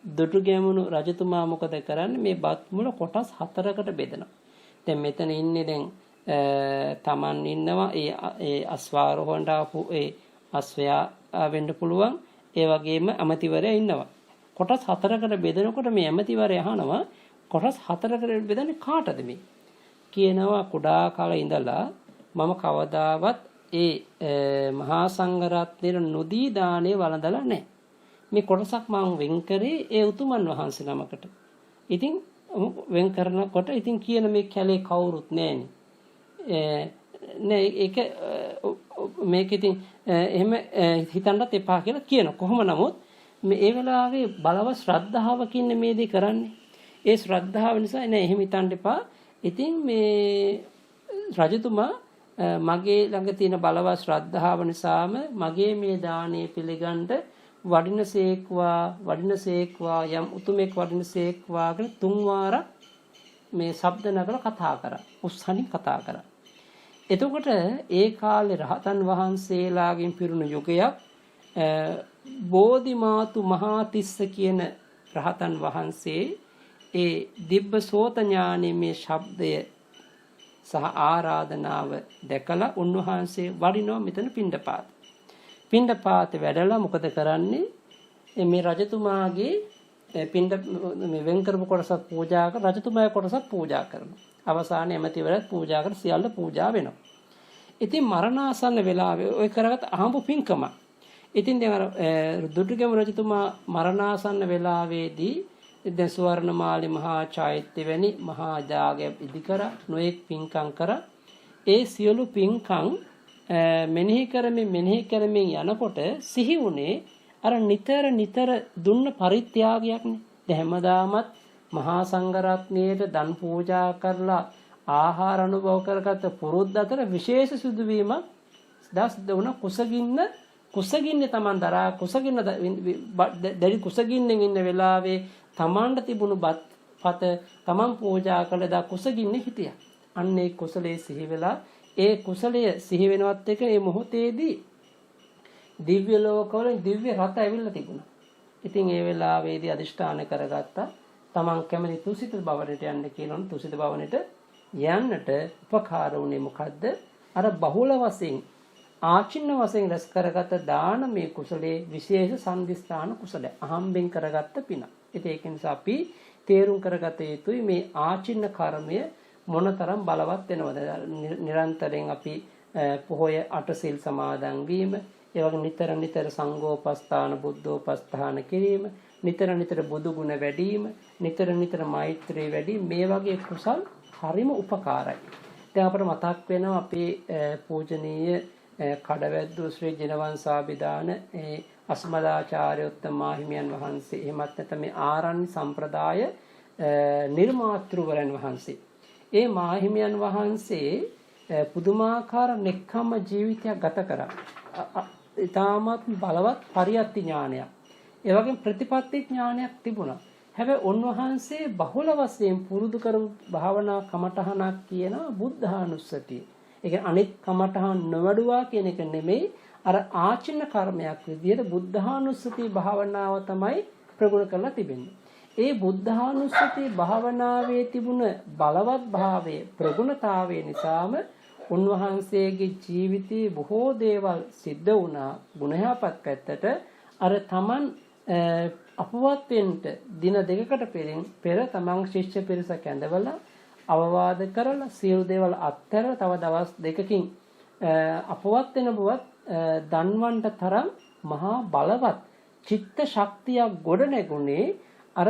දුටුගැමුණු රජතුමා මොකද කරන්නේ? මේ බත් මුල කොටස් 4කට බෙදනවා. දැන් මෙතන ඉන්නේ දැන් තමන් ඉන්නවා ඒ අස්වාරෝහණට ආපු ඒ අස්වැයා වෙන්න පුළුවන්. ඒ වගේම ඇමතිවරයා ඉන්නවා. කොටස් 4කට බෙදනකොට මේ ඇමතිවරයා අහනවා කොටස් 4කට බෙදන්නේ කාටද මේ? කියනවා කුඩා කාලේ ඉඳලා මම කවදාවත් ඒ මහා සංඝරත්නයේ නොදී දානේ වළඳලා නැහැ. මේ කොටසක් මම වෙන් කරේ ඒ උතුමන් වහන්සේ නමකට. ඉතින් වෙන් කරනකොට ඉතින් කියන මේ කැලේ කවුරුත් නැහැනේ. නෑ ඒක මේක ඉතින් එහෙම හිතන්නත් එපා කියලා කියන. කොහොම නමුත් මේ වෙලාවේ බලව ශ්‍රද්ධාවකින් මේ දේ කරන්නේ. ඒ ශ්‍රද්ධාව නිසා නෑ එහෙම හිතන්න එපා. ඉතින් මේ රජතුමා මගේ ළඟ තියෙන බලවත් ශ්‍රද්ධාව නිසාම මගේ මේ දාණය පිළිගන්න වඩිනසේක්වා යම් උතුමෙක් වඩිනසේක්වා කියන 3 වාරක් මේ ශබ්ද නගර කතා කරා. උස්සනින් කතා කරා. එතකොට ඒ කාලේ රහතන් වහන්සේලාගෙන් පිරුණු යුගයක් බෝධිමාතු මහාතිස්ස කියන රහතන් වහන්සේ ඒ දිබ්බ සෝත ඥානයේ මේ ශබ්දය සහ ආරාධනාව දැකලා උන්වහන්සේ වඩිනවා මෙතන පිණ්ඩපාත. පිණ්ඩපාත වැඩලා මොකද කරන්නේ? මේ රජතුමාගේ පිණ්ඩ මේ වෙන් කරපු කොටසක් පූජා කර රජතුමාගේ කොටසක් පූජා කරනවා. අවසානයේ ඇමතිවරයාත් පූජා කර සියල්ල පූජා වෙනවා. ඉතින් මරණාසන්න වෙලාවේ ඔය කරගත් අහඹු පින්කම. ඉතින් දැන් අර දුටුගැමුණු රජතුමා මරණාසන්න වෙලාවේදී දැන් සුවර්ණමාලි මහා චෛත්‍ය වැනි මහා යාගයක් ඉදිකර නොඑක් පින්කම් කර ඒ සියලු පින්කම් මෙනෙහි කරමින් යනකොට සිහි වුණේ අර නිතර දුන්න පරිත්‍යාගයක්නේ. දැන් හැමදාමත් මහා සංඝරත්නයට දන් පූජා කරලා ආහාර අනුභව කරගත්ත පුරුද්ද අතර විශේෂ සිදුවීමක් දස් දුන කුසගින්නේ Taman දරා කුසගින්න දැඩි කුසගින්නෙන් ඉන්න වෙලාවේ Tamanට තිබුණු පත Taman පූජා කළදා කුසගින්නේ හිටියා. අන්න ඒ කුසලයේ සිහි වෙලා ඒ කුසලය සිහි වෙනවත් එක ඒ මොහොතේදී දිව්‍ය ලෝකවල දිව්‍ය රත ඇවිල්ලා තිබුණා. ඉතින් ඒ වෙලාවේදී අදිෂ්ඨාන කරගත්තා Taman කැමති තුසිත භවනට යන්න කියනොත් තුසිත භවනට යන්නට උපකාර වුණේ මොකද්ද? අර බහුල වශයෙන් ආචින්න වශයෙන් රැස් කරගත දානමය කුසලයේ විශේෂ සම්දිස්ථාන කුසල අහම්බෙන් කරගත්ත පින. ඒක නිසා අපි තේරුම් කරගත යුතුයි මේ ආචින්න කර්මය මොනතරම් බලවත් වෙනවද? නිරන්තරයෙන් අපි පොහොය අටසිල් සමාදන් වීම, ඒ වගේ නිතර සංඝෝපස්ථාන බුද්ධෝපස්ථාන කිරීම, නිතර බුදු ගුණ වැඩිම, නිතර මෛත්‍රී වැඩි මේ වගේ කුසල් හරිම උපකාරයි. දැන් අපට මතක් වෙනවා අපේ පූජනීය කඩවැද්දු ශ්‍රී ජිනවංශාභිදාන අස්මදාචාර්යෝත්තම මාහිමියන් වහන්සේ එහෙමත් නැත්නම් මේ ආරණ්‍ය සම්ප්‍රදාය නිර්මාතෘවරයන් වහන්සේ. ඒ මාහිමියන් වහන්සේ පුදුමාකාර නෙක්ඛම්ම ජීවිතයක් ගත කරා. ඊටමත් බලවත් පරියත්ති ඥානයක්. ඒ වගේම ප්‍රතිපත්ති ඥානයක් තිබුණා. හැබැයි උන්වහන්සේ බහුල වශයෙන් පුරුදු කරපු භාවනා කමඨහනක් කියන බුද්ධානුස්සතිය. ඒ කියන්නේ අනිත් කමඨහන් නොවැඩුවා කියන එක නෙමෙයි අර ආචින්න කර්මයක් විදිහට බුද්ධානුස්සති භාවනාව තමයි ප්‍රගුණ කරලා තිබෙන්නේ. ඒ බුද්ධානුස්සති භාවනාවේ තිබුණ බලවත් භාවයේ ප්‍රගුණතාවය නිසාම උන්වහන්සේගේ ජීවිතයේ බොහෝ දේවල් සිද්ධ වුණා ගුණයහපත් පැත්තට. අර තමන් අපවත් වෙන්න දින දෙකකට පෙර තමන් ශිෂ්‍ය පිරිසක් ඇඳවලා අවවාද කරලා සියලු දේවල් අත්හැරලා තව දවස් දෙකකින් අපවත් වෙන බවත් දන්වන්ට තරම් මහා බලවත් චිත්ත ශක්තියක් ගොඩ නැගුණේ අර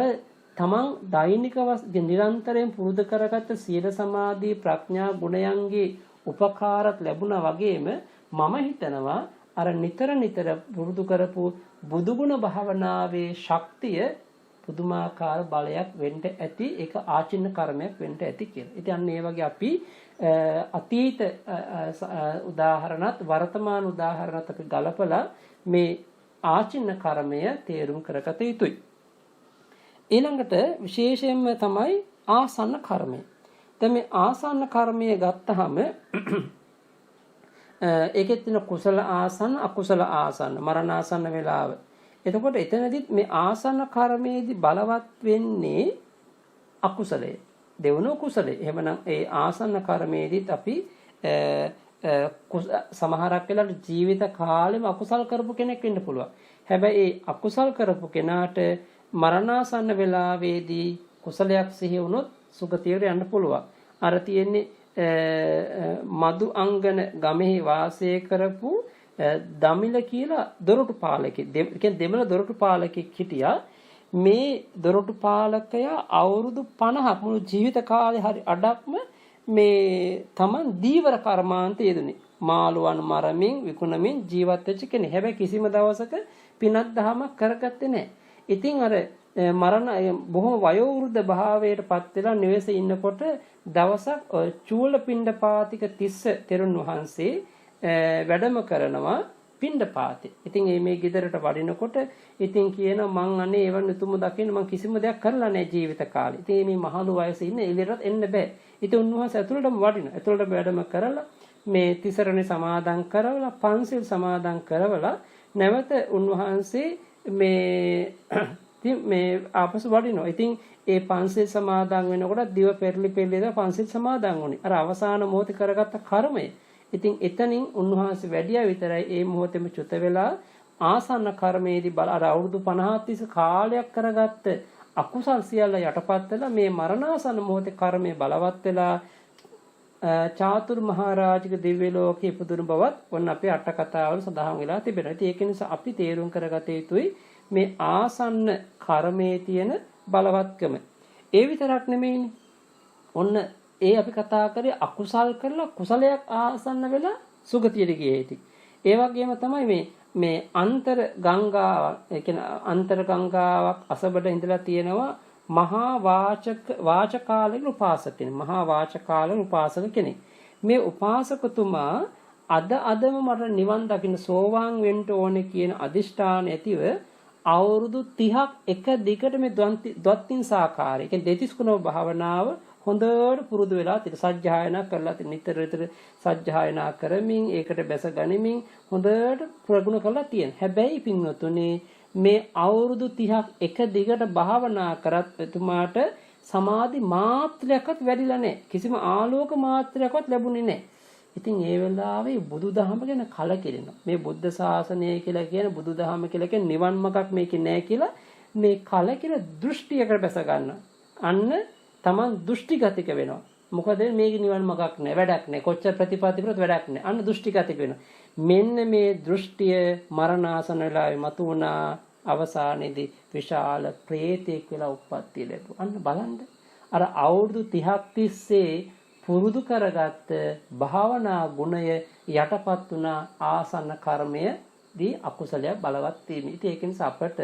තමන් දෛනික නිරන්තරයෙන් පුරුදු කරගත්ත සීල සමාධි ප්‍රඥා ගුණයන්ගේ උපකාරත් ලැබුණා වගේම මම හිතනවා අර නිතර පුරුදු කරපු බුදුගුණ භාවනාවේ ශක්තිය පුදුමාකාර බලයක් වෙන්න ඇති. ඒක ආචින්න කර්මයක් වෙන්න ඇති කියලා. ඉතින් අන්න ඒ වගේ අපි අතීත උදාහරණත් වර්තමාන උදාහරණත් අපි ගලපලා මේ ආචින්න කර්මය තේරුම් කරගත යුතුයි. ඊළඟට විශේෂයෙන්ම තමයි ආසන්න කර්මය. දැන් මේ ආසන්න කර්මය ගත්තහම ඒකෙත් තියෙන කුසල ආසන්න අකුසල ආසන්න මරණාසන්න වේලාව. එතකොට එතනදිත් මේ ආසන්න කර්මයේදී බලවත් වෙන්නේ අකුසලයේ. දෙවනෝ කුසලයේ. එහෙමනම් ඒ ආසන්න කර්මයේදීත් අපි සමහරක් වෙලාවට ජීවිත කාලෙම අකුසල් කරපු කෙනෙක් වෙන්න පුළුවන්. හැබැයි ඒ අකුසල් කරපු කෙනාට මරණාසන්න වෙලාවේදී කුසලයක් සිහි වුණොත් සුගතියට යන්න පුළුවන්. අර තියෙන්නේ මදු අංගන ගමෙහි වාසය කරපු දමිල කියලා දොරටු පාලකෙක්. කියන්නේ දෙමළ දොරටු පාලකෙක් හිටියා. මේ දොරටු පාලකයා අවුරුදු 50ක් මුළු ජීවිත කාලේ හරි අඩක්ම මේ Taman දීවර කර්මාන්තය යෙදුනේ. මාළුවන් මරමින් විකුණමින් ජීවත් වෙච්ච කෙනෙක්. හැබැයි කිසිම දවසක පිනක් දහමක් කරගත්තේ නැහැ. ඉතින් අර මරණ බොහොම වයෝවෘද්ධ භාවයට පත් වෙලා නිවෙසේ ඉන්නකොට දවසක් චූලපිණ්ඩපාතික තිස්ස තෙරුන් වහන්සේ වැඩම කරනවා පිණ්ඩපාතේ. ඉතින් මේ ගෙදරට වඩිනකොට ඉතින් කියනවා මං අනේ එවන් උතුම් දකින්න මං කිසිම දෙයක් කරලා නැහැ ජීවිත කාලේ. ඉතින් මේ මහලු වයසේ ඉන්න එළියට එන්න බෑ. ඉතින් උන්වහන්සේ ඇතුළටම වඩිනවා. ඇතුළට වැඩම කරලා මේ තිසරණේ සමාදන් කරවලා පන්සිල් සමාදන් කරවලා නැවත උන්වහන්සේ මේ ආපසු වඩිනවා. ඉතින් ඒ පන්සිල් සමාදන් වෙනකොට දිව පෙරලි පෙරලිද පන්සිල් සමාදන් වුණේ. අර අවසාන මොහොතේ කරගත්ත කර්මය. ඉතින් එතනින් උන්වහන්සේ වැඩියා විතරයි ඒ මොහොතේම චුත වෙලා ආසන්න කර්මයේදී බල අර අවුරුදු 50 තිස්ස කාලයක් කරගත්ත අකුසල් සියල්ල යටපත් වෙලා මේ මරණාසන්න මොහොතේ කර්මය බලවත් වෙලා චාතුර් මහරජාගේ දිව්‍ය ලෝකයේ ඉපදුණු බවත් ඔන්න අපේ අට කතාවල සඳහන් වෙලා තිබෙනවා. ඉතින් ඒක නිසා අපි තේරුම් කරගත යුතුයි මේ ආසන්න කර්මයේ තියෙන බලවත්කම. ඒ විතරක් නෙමෙයිනේ. ඔන්න ඒ අපි කතා කරේ අකුසල් කරලා කුසලයක් ආසන්න වෙලා සුගතියට ගියේ ඉතින්. ඒ වගේම තමයි මේ අන්තර ගංගාවක්, ඒ කියන්නේ අන්තර ගංගාවක් අසබඩ ඉඳලා තියෙනවා මහා වාචකාලික උපාසක කෙනෙක්. මහා වාචකාලික උපාසක කෙනෙක්. මේ උපාසකතුමා අදම මට නිවන් දකින්න සෝවාන් වෙන්න ඕනේ කියන අදිෂ්ඨාන ඇතිව අවුරුදු 30ක් එක දිගට මේ ද්වත්තින් සාකාරය කියන්නේ දෙතිස් කුණ භාවනාව හොඳට පුරුදු වෙලා තිර සජ්ජායනා කරලා නිතර සජ්ජායනා කරමින් ඒකට බැස ගනිමින් හොඳට ප්‍රගුණ කරලා තියෙන. හැබැයි පින්වතුනි මේ අවුරුදු 30ක් එක දිගට භාවනා කරත් එතුමාට සමාධි මාත්‍රයක්වත් වැඩිලා නැහැ. කිසිම ආලෝක මාත්‍රයක්වත් ලැබුණේ නැහැ. ඉතින් ඒ වෙලාවේ බුදුදහම ගැන කලකිරෙනවා. මේ බුද්ධ ශාසනය කියලා කියන බුදුදහම කියලා කියන නිවන් මාර්ගයක් මේකේ නැහැ කියලා මේ කලකිර දෘෂ්ටියකට බැස ගන්නවා. අන්න Taman දෘෂ්ටිගතික වෙනවා. මොකද මේක නිවන් මාර්ගයක් නෑ, වැඩක් නෑ. කොච්චර ප්‍රතිපත්තිපරත් වැඩක් නෑ. අන්න දෘෂ්ටිගතික වෙනවා. මෙන්න මේ දෘෂ්ටිය මරණාසන වෙලාවේ මතුවනා අවසානයේදී විශාල ප්‍රේතෙක් වෙලා උප්පත්තිය ලැබුවා. අන්න බලන්න. අර අවුරුදු 30ක් තිස්සේ පුරුදු කරගත්ත භාවනා ගුණය යටපත් වුණා ආසන්න කර්මයේදී අකුසලයක් බලවත් වීම. ඉතින් ඒක නිසා අපට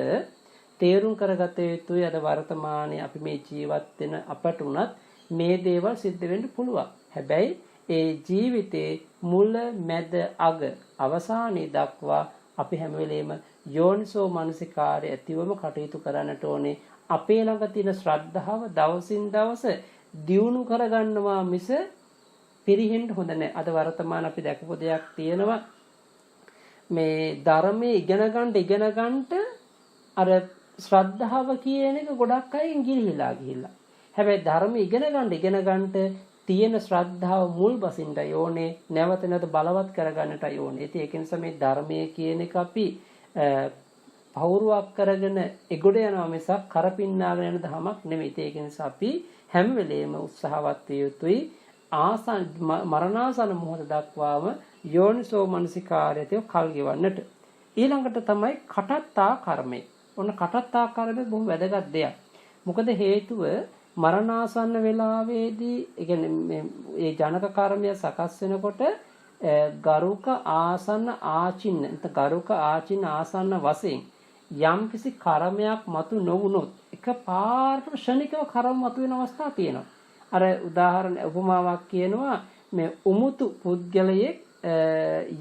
තේරුම් කරගත යුතුයි අද වර්තමානයේ අපි මේ ජීවත් වෙන අපට උනත් මේ දේවල් සිද්ධ වෙන්න පුළුවන්. හැබැයි ඒ ජීවිතේ මුල මැද අග අවසානයේ දක්වා අපි හැම වෙලෙම යෝනිසෝ මනසිකාරය ඇතිවම කටයුතු කරන්නට ඕනේ. අපේ ළඟ තියෙන ශ්‍රද්ධාව දවසින් දවස දියුණු කරගන්නවා මිස පිරිහෙන්න හොඳ නැහැ. අද වර්තමාන අපි දැකපු දෙයක් තියෙනවා. මේ ධර්මයේ ඉගෙන ගන්නට අර ශ්‍රද්ධාව කියන එක ගොඩක් අයගෙන් ගිලිහිලා ගිහිල්ලා. හැබැයි ධර්ම ඉගෙන ගන්නට තියෙන ශ්‍රද්ධාව මුල් බසින්නයි ඕනේ. නැවත නැවත බලවත් කරගන්නටයි ඕනේ. ඉතින් ඒක නිසා මේ ධර්මයේ කියන එක අපි පෞරුවක් කරගෙන එගොඩ යනවා මිසක් කරපින්නාගෙන යන ධමයක් නෙමෙයි. ඒක නිසා අපි හැම වෙලේම උත්සාහවත් විය යුතුයි. මරණාසන්න මොහොත දක්වාම යෝනිසෝ මනසිකාරයතේ කල් ගෙවන්නට. ඊළඟට තමයි කටත්තා කර්මය. ඔන්න කටත්තා කර්මය බොහොම වැදගත් දෙයක්. මොකද හේතුව මරණාසන්න වෙලාවේදී ඒ ජනක කර්මය සකස් වෙනකොට ගරුක ආසන්න ආචින්න ගරුක ආචින්න ආසන්න වශයෙන් යම්කිසි කර්මයක් මතු නොවුනොත් එකපාරට ක්ෂණිකව කර්ම මතු වෙන අවස්ථා තියෙනවා. අර උදාහරණ උපමාවක් කියනවා මේ උමුතු පුද්ගලයෙක්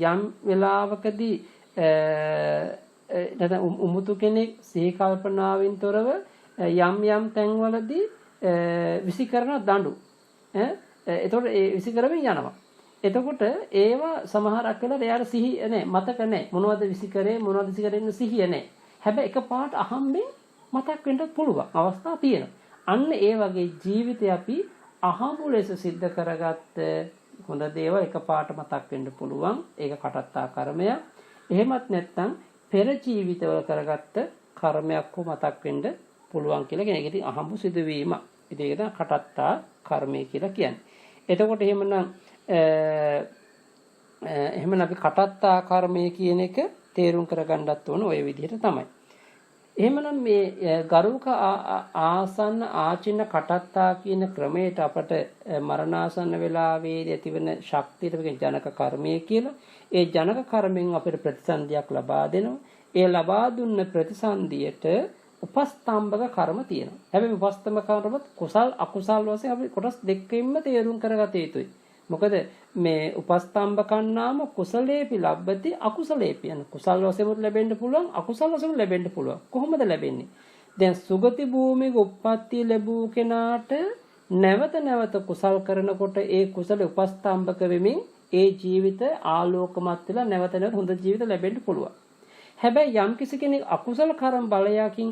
යම් වෙලාවකදී නැත්නම් උමුතු කෙනෙක් සිහි කල්පනාවෙන් තොරව යම් තැන්වලදී විසි කරන දඬු එතකොට ඒ විසි කරමින් යනවා. එතකොට ඒවා සමහරක් වෙලාවට එයාට සිහි නැහැ, මතක නැහැ. මොනවද විසි කරේ, මොනවද විසි කරේ සිහිය නැහැ. හැබැයි එකපාරට අහම්බෙන් මතක් වෙන්නත් පුළුවන් අවස්ථා තියෙනවා. අන්න ඒ වගේ ජීවිතය අපි අහඹු ලෙස සිද්ධ කරගත්ත හොඳ දේවල් එකපාරට මතක් වෙන්න පුළුවන්. ඒක කටත්තා කර්මයක්. එහෙමත් නැත්නම් පෙර ජීවිතවල කරගත්ත කර්මයක් හෝ මතක් වෙන්න පුළුවන් කියලා කියන එක. ඉතින් අහඹු සිදුවීම. ඉතින් ඒක තමයි කටත්තා කර්මය කියලා කියන්නේ. එතකොට එහෙමනම් අපි කටත්තා කර්මය කියන එක තේරුම් කරගන්නත් ඕන ওই විදිහට තමයි. එහෙමනම් මේ ගරුක ආසන්න ආචින්න කටත්තා කියන ක්‍රමයට අපට මරණාසන්න වෙලාවේදී ඇතිවන ශක්තියට කියන ජනක කර්මය කියලා. ඒ ජනක කර්මෙන් අපිට ප්‍රතිසන්දියක් ලබා දෙනවා. ඒ ලබා දුන්න ප්‍රතිසන්දියට උපස්තම්භක කර්ම තියෙනවා. හැබැයි උපස්තම්භක කර්මත් කුසල් අකුසල් වශයෙන් අපි කොටස් දෙකකින්ම තේරුම් කරගත යුතුයි. මොකද මේ උපස්තම්භකන් නාම කුසලේපි ලබ්බති අකුසලේපි යන කුසල් වශයෙන් ලැබෙන්න පුළුවන් අකුසල් වශයෙන් ලැබෙන්න පුළුවන්. කොහොමද ලැබෙන්නේ? දැන් සුගති භූමියක උප්පත්ති ලැබූ කෙනාට නැවත නැවත කුසල් කරනකොට ඒ කුසල උපස්තම්භක වෙමින් ඒ ජීවිත ආලෝකමත් වෙලා නැවත නැවත හොඳ ජීවිත ලැබෙන්න පුළුවන්. හැබැයි යම් කිසි කෙනෙක් අකුසල කර්ම බලයකින්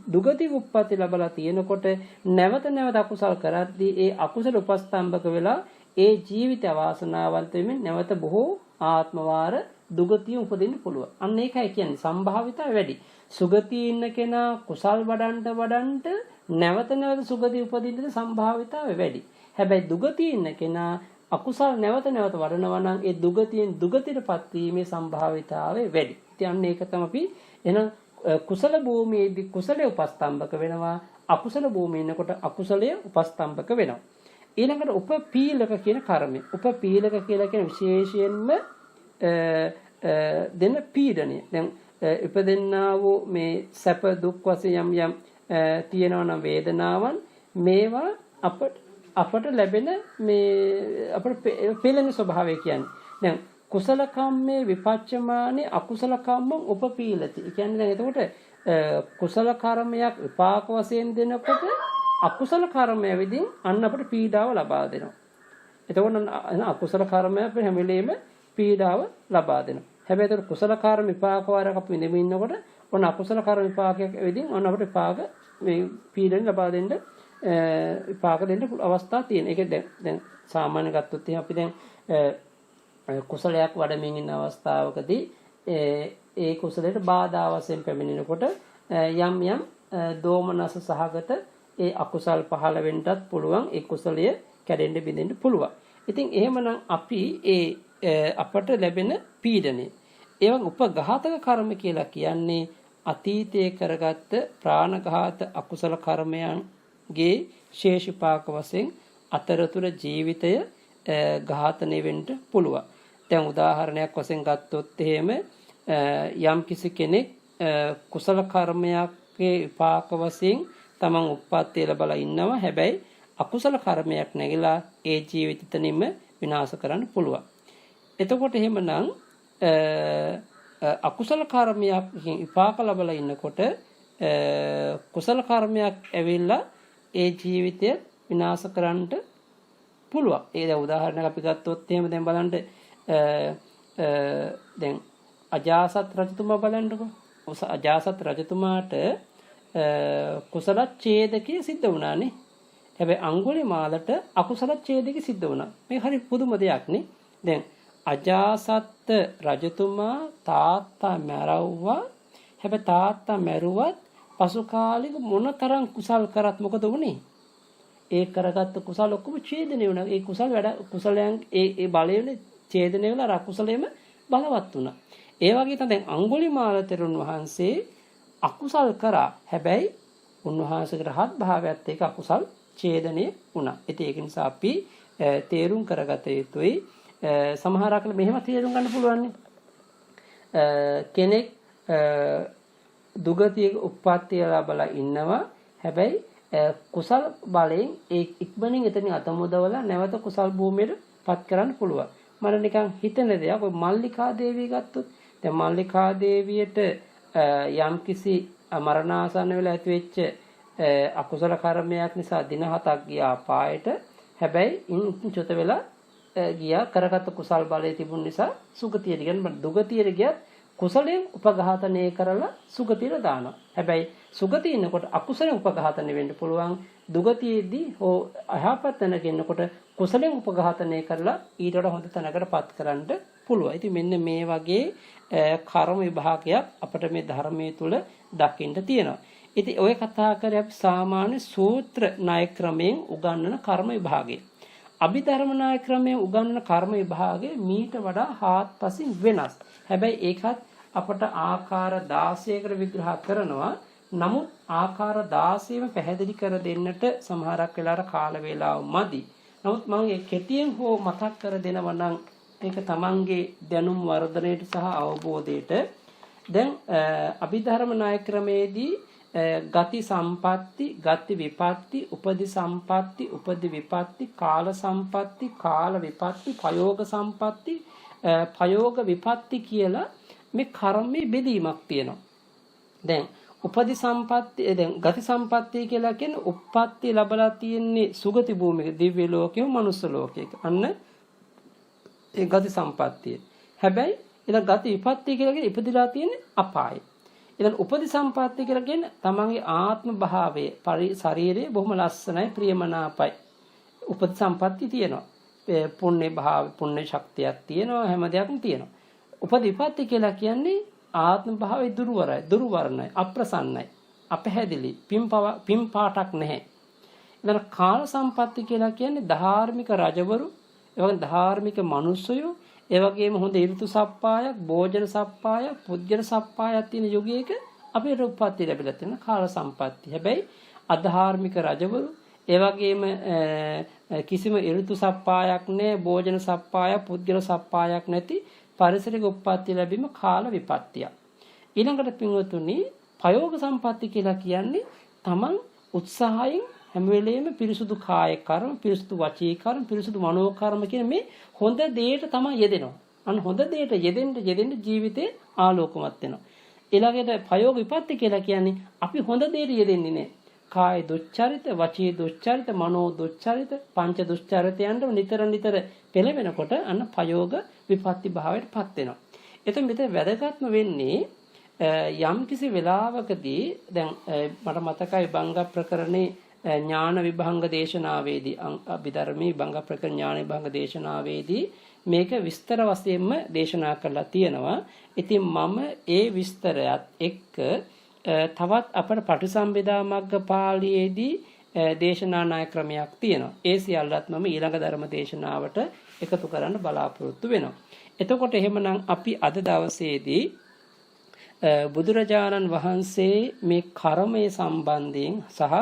දුගති උප්පත්ති ලැබලා තියෙනකොට නැවත නැවත අකුසල් කරද්දී ඒ අකුසල උපස්තම්භක වෙලා ඒ ජීවිත අවාසනාවන්ත වෙමින් නැවත බොහෝ ආත්මවාර දුගතිය උපදින්න පුළුවන්. අන්න ඒකයි කියන්නේ සම්භාවිතය වැඩි. සුගතිය ඉන්න කෙනා කුසල් වඩන්ට නැවත නැවත සුගතිය උපදින්න සම්භාවිතය වැඩි. හැබැයි දුගතිය ඉන්න කෙනා අකුසල් නැවත නැවත වඩනවා නම් ඒ දුගතියෙන් දුගතියටපත් වීමේ සම්භාවිතාවය වැඩි. ඉතින් අන්න ඒක තමයි අපි එහෙනම් කුසල භූමියේදී කුසලයේ උපස්තම්භක වෙනවා, අකුසල භූමියේ ඉන්නකොට අකුසලයේ උපස්තම්භක වෙනවා. ඊළඟට උපපීලක කියන කර්මය. උපපීලක කියලා කියන විශේෂයෙන්ම දෙන පීඩනය. දැන් ඉපදෙන්නා වූ මේ සැප දුක් වශයෙන් යම් තියෙනවා නම් වේදනාවන් මේවා අපට ලැබෙන මේ අපට පීලන ස්වභාවය කියන්නේ. දැන් කුසල කම්මේ විපච්චමානේ අකුසල කම්මං උපපීලති. ඒ කියන්නේ දැන් එතකොට කුසල කර්මයක් විපාක වශයෙන් දෙනකොට අකුසල කර්මය විදිහින් අන්න අපට පීඩාව ලබා දෙනවා. එතකොට අකුසල කර්මය අපිට හැම වෙලෙම පීඩාව ලබා දෙනවා. හැබැයි ඒක කුසල කර්ම විපාක වාරයක් අපි විඳින්න ඉන්නකොට ඔන්න අකුසල කර්ම විපාකයක් විදිහින් ඔන්න අපිට විපාක මේ පීඩන ලබා දෙන්න විපාක දෙන්න අවස්ථා තියෙනවා. ඒක දැන් සාමාන්‍ය ගත්තොත් එහෙනම් අපි දැන් කුසලයක් වඩමින් ඉන්න අවස්ථාවකදී ඒ කුසලයට බාධා වශයෙන් පැමිණෙනකොට යම් දෝමනස සහගත ඒ අකුසල් පහළ වෙන්නත් පුළුවන්. ඒ කුසලය කැඩෙන්න බිඳෙන්න පුළුවන්. ඉතින් එහෙමනම් අපි අපට ලැබෙන පීඩනය ඒවා උපඝාතක කර්ම කියලා කියන්නේ අතීතයේ කරගත්ත ප්‍රාණඝාත අකුසල කර්මයන්ගේ ශේෂිපාක වශයෙන් අතරතුර ජීවිතය ඝාතනය වෙන්න පුළුවන්. දැන් උදාහරණයක් වශයෙන් ගත්තොත් එහෙම යම් කිසි කෙනෙක් කුසල කර්මයක්ගේ විපාක වශයෙන් තමන් උප්පත්තිය ලැබලා ඉන්නවා. හැබැයි අකුසල කර්මයක් නැගිලා ඒ ජීවිතෙතනින්ම විනාශ කරන්න පුළුවන්. එතකොට එහෙමනම් අකුසල කර්මයක් විපාක ලැබලා ඉන්නකොට කුසල කර්මයක් ඇවිල්ලා ඒ ජීවිතය විනාශ කරන්නට පුළුවන්. ඒ දැන් උදාහරණයක් අපි ගත්තොත් එහෙම දැන් බලන්න දැන් අජාසත් රජතුමා බලන්නකො. අජාසත් රජතුමාට කුසල ඡේදකයේ සිද්ධ වුණානේ. හැබැයි අඟුලිමාලට අකුසල ඡේදකයේ සිද්ධ වුණා. මේක හරි පුදුම දෙයක් නේ. දැන් අජාසත් රජතුමා තාත්තා මැරවුවා. හැබැයි තාත්තා මැරුවත් පසු කාලෙක මොනතරම් කුසල් කරත් මොකද වුනේ? ඒ කරගත්ත කුසල ඔක්කොම ඡේදනය වුණා. ඒ කුසල වැඩ කුසලයන් ඒ බලයෙන් ඡේදනය වෙලා අකුසලෙම බලවත් වුණා. ඒ වගේ තමයි දැන් අඟුලිමාල තෙරුන් වහන්සේ අකුසල් කරා. හැබැයි උන්වහන්සේගේ රහත් භාවයත් එක්ක අකුසල් ඡේදනය වුණා. ඉතින් ඒක නිසා අපි තේරුම් කරගත යුතුයි. සමහරක් මෙහෙම තේරුම් ගන්න පුළුවන් කෙනෙක් දුගතියක උප්පත්තිය ලැබලා ඉන්නවා. හැබැයි කුසල් බලයෙන් ඒ ඉක්මනින් එතනින් අතමුදවලා නැවත කුසල් භූමියට පත් කරන්න පුළුවන්. මට නිකන් හිතෙන දෙයක් ඔය මල්ලිකා දේවිය ගත්තොත් දැන් මල්ලිකා දේවියට යම්කිසි මරණාසන්න වෙලා ඇතිවෙච්ච අකුසල කර්මයක් නිසා දින 7ක් ගියා පායට. හැබැයි ඉන් චුත වෙලා ගියා කරගත් කුසල් බලය තිබුණ නිසා සුගතියට කියන්නේ දුගතියට ගියත් කුසලයෙන් උපඝාතනය කරලා සුගතියට දානවා. හැබැයි සුගතිය ඉන්නකොට අකුසලයෙන් උපඝාතනය වෙන්න පුළුවන්. දුගතියේදී හෝ අයහපත් තැනක ඉන්නකොට කුසලයෙන් උපඝාතනය කරලා ඊට වඩා හොඳ තැනකටපත් කරන්න පුළුවන්. ඉතින් මෙන්න මේ වගේ කර්ම විභාගයක් අපිට මේ ධර්මයේ තුල දකින්න තියෙනවා. ඉතින් ඔය කතා කරේ අපි සාමාන්‍ය සූත්‍ර ණය ක්‍රමයෙන් උගන්වන කර්ම විභාගය. අභිධර්ම ණය ක්‍රමයෙන් උගන්වන කර්ම විභාගය මීට වඩා හාත්පසින් වෙනස්. හැබැයි ඒකත් අපට ආකාර 16කට විග්‍රහ කරනවා. නමුත් ආකාර 16ම පැහැදිලි කර දෙන්නට සමහරක් වෙලාවට කාල වේලාව මදි. නමුත් මම ඒ කෙටියෙන් හෝ මතක් කර දෙනවා නම් ඒක තමන්ගේ දැනුම් වර්ධනයට සහ අවබෝධයට. දැන් අභිධර්ම ණය ක්‍රමයේදී ගති සම්පatti, ගති විපatti, උපදි සම්පatti, උපදි විපatti, කාල සම්පatti, කාල විපatti, පයෝග සම්පatti, පයෝග විපatti කියලා මේ කර්මයේ බෙදීමක් තියෙනවා. දැන් උපදි සම්පatti දැන් ගති සම්පatti කියලා කියන්නේ උප්පත්ති ලැබලා තියෙන්නේ සුගති භූමියක, දිව්‍ය ලෝකයක, මනුස්ස ලෝකයක. අන්න ඒ ගති සම්පත්තිය. හැබැයි ඊළඟ ගති විපatti කියලා කියන්නේ ඉපදිලා තියෙන්නේ අපායේ. ඊළඟ උපදි සම්පatti කියලා කියන්නේ තමන්ගේ ආත්ම භාවයේ ශරීරයේ බොහොම ලස්සනයි, ප්‍රියමනාපයි. උපදි සම්පatti තියෙනවා. පුණ්‍ය භාව, පුණ්‍ය ශක්තියක් තියෙනවා, හැම දෙයක්ම තියෙනවා. උපදි විපatti කියලා කියන්නේ ආත්ම භාවයේ දුර්වර්ණයි, අප්‍රසන්නයි, අපහැදිලි, පිම් පාටක් නැහැ. ඊළඟ කාල සම්පatti කියලා කියන්නේ ධාර්මික රජවරු, ඒ වගේම ධාර්මික මිනිස්සුයෝ, ඒ වගේම හොඳ ඍතු සප්පායක්, භෝජන සප්පායක්, පුජ්‍යන සප්පායක් තියෙන යුගයක අපිට උප්පත්ති ලැබිලා තියෙන කාල සම්පatti. හැබැයි අධාර්මික රජවරු, ඒ වගේම කිසිම ඍතු සප්පායක් නැහැ, භෝජන සප්පායක්, පුජ්‍යන සප්පායක් නැති පරිසරික උප්පත්ති ලැබීම කාල විපත්තියක්. ඊළඟට පින්වතුනි, පයෝග සම්පatti කියලා කියන්නේ තමන් උත්සාහයෙන් හැම වෙලෙම පිරිසුදු කාය කර්ම, පිරිසුදු වචී කර්ම, පිරිසුදු මනෝ කර්ම කියන මේ හොඳ දෙයට තමයි යෙදෙනවා. අන්න හොඳ දෙයට යෙදෙන්න ජීවිතේ ආලෝකමත් වෙනවා. ඊළඟට පයෝග විපatti කියලා කියන්නේ අපි හොඳ දෙයට යෙදෙන්නේ නැහැ. කාය දුච්චරිත, වචී දුච්චරිත, මනෝ දුච්චරිත, පංච දුච්චරිතයන්ට නිතර පෙළවෙනකොට අන්න පයෝග විපatti භාවයටපත් වෙනවා. එතකොට මෙතන වැදගත්ම වෙන්නේ යම් කිසි වෙලාවකදී දැන් මට මතකයි බංග ප්‍රකරණේ ඥාන විභංග දේශනාවේදී අභිධර්මයේ විභංග ප්‍රකරණ ඥාන විභංග දේශනාවේදී මේක විස්තර වශයෙන්ම දේශනා කරලා තියෙනවා. ඉතින් මම ඒ විස්තරයත් එක්ක තවත් අපේ පටිසම්භිදා මග්ග පාළියේදී දේශනා නාය ක්‍රමයක් තියෙනවා. ඒ සියල්ලත් මම ඊළඟ ධර්ම දේශනාවට එකතු කරන්න බලාපොරොත්තු වෙනවා. එතකොට එහෙමනම් අපි අද දවසේදී බුදුරජාණන් වහන්සේ මේ කර්මය සම්බන්ධයෙන් සහ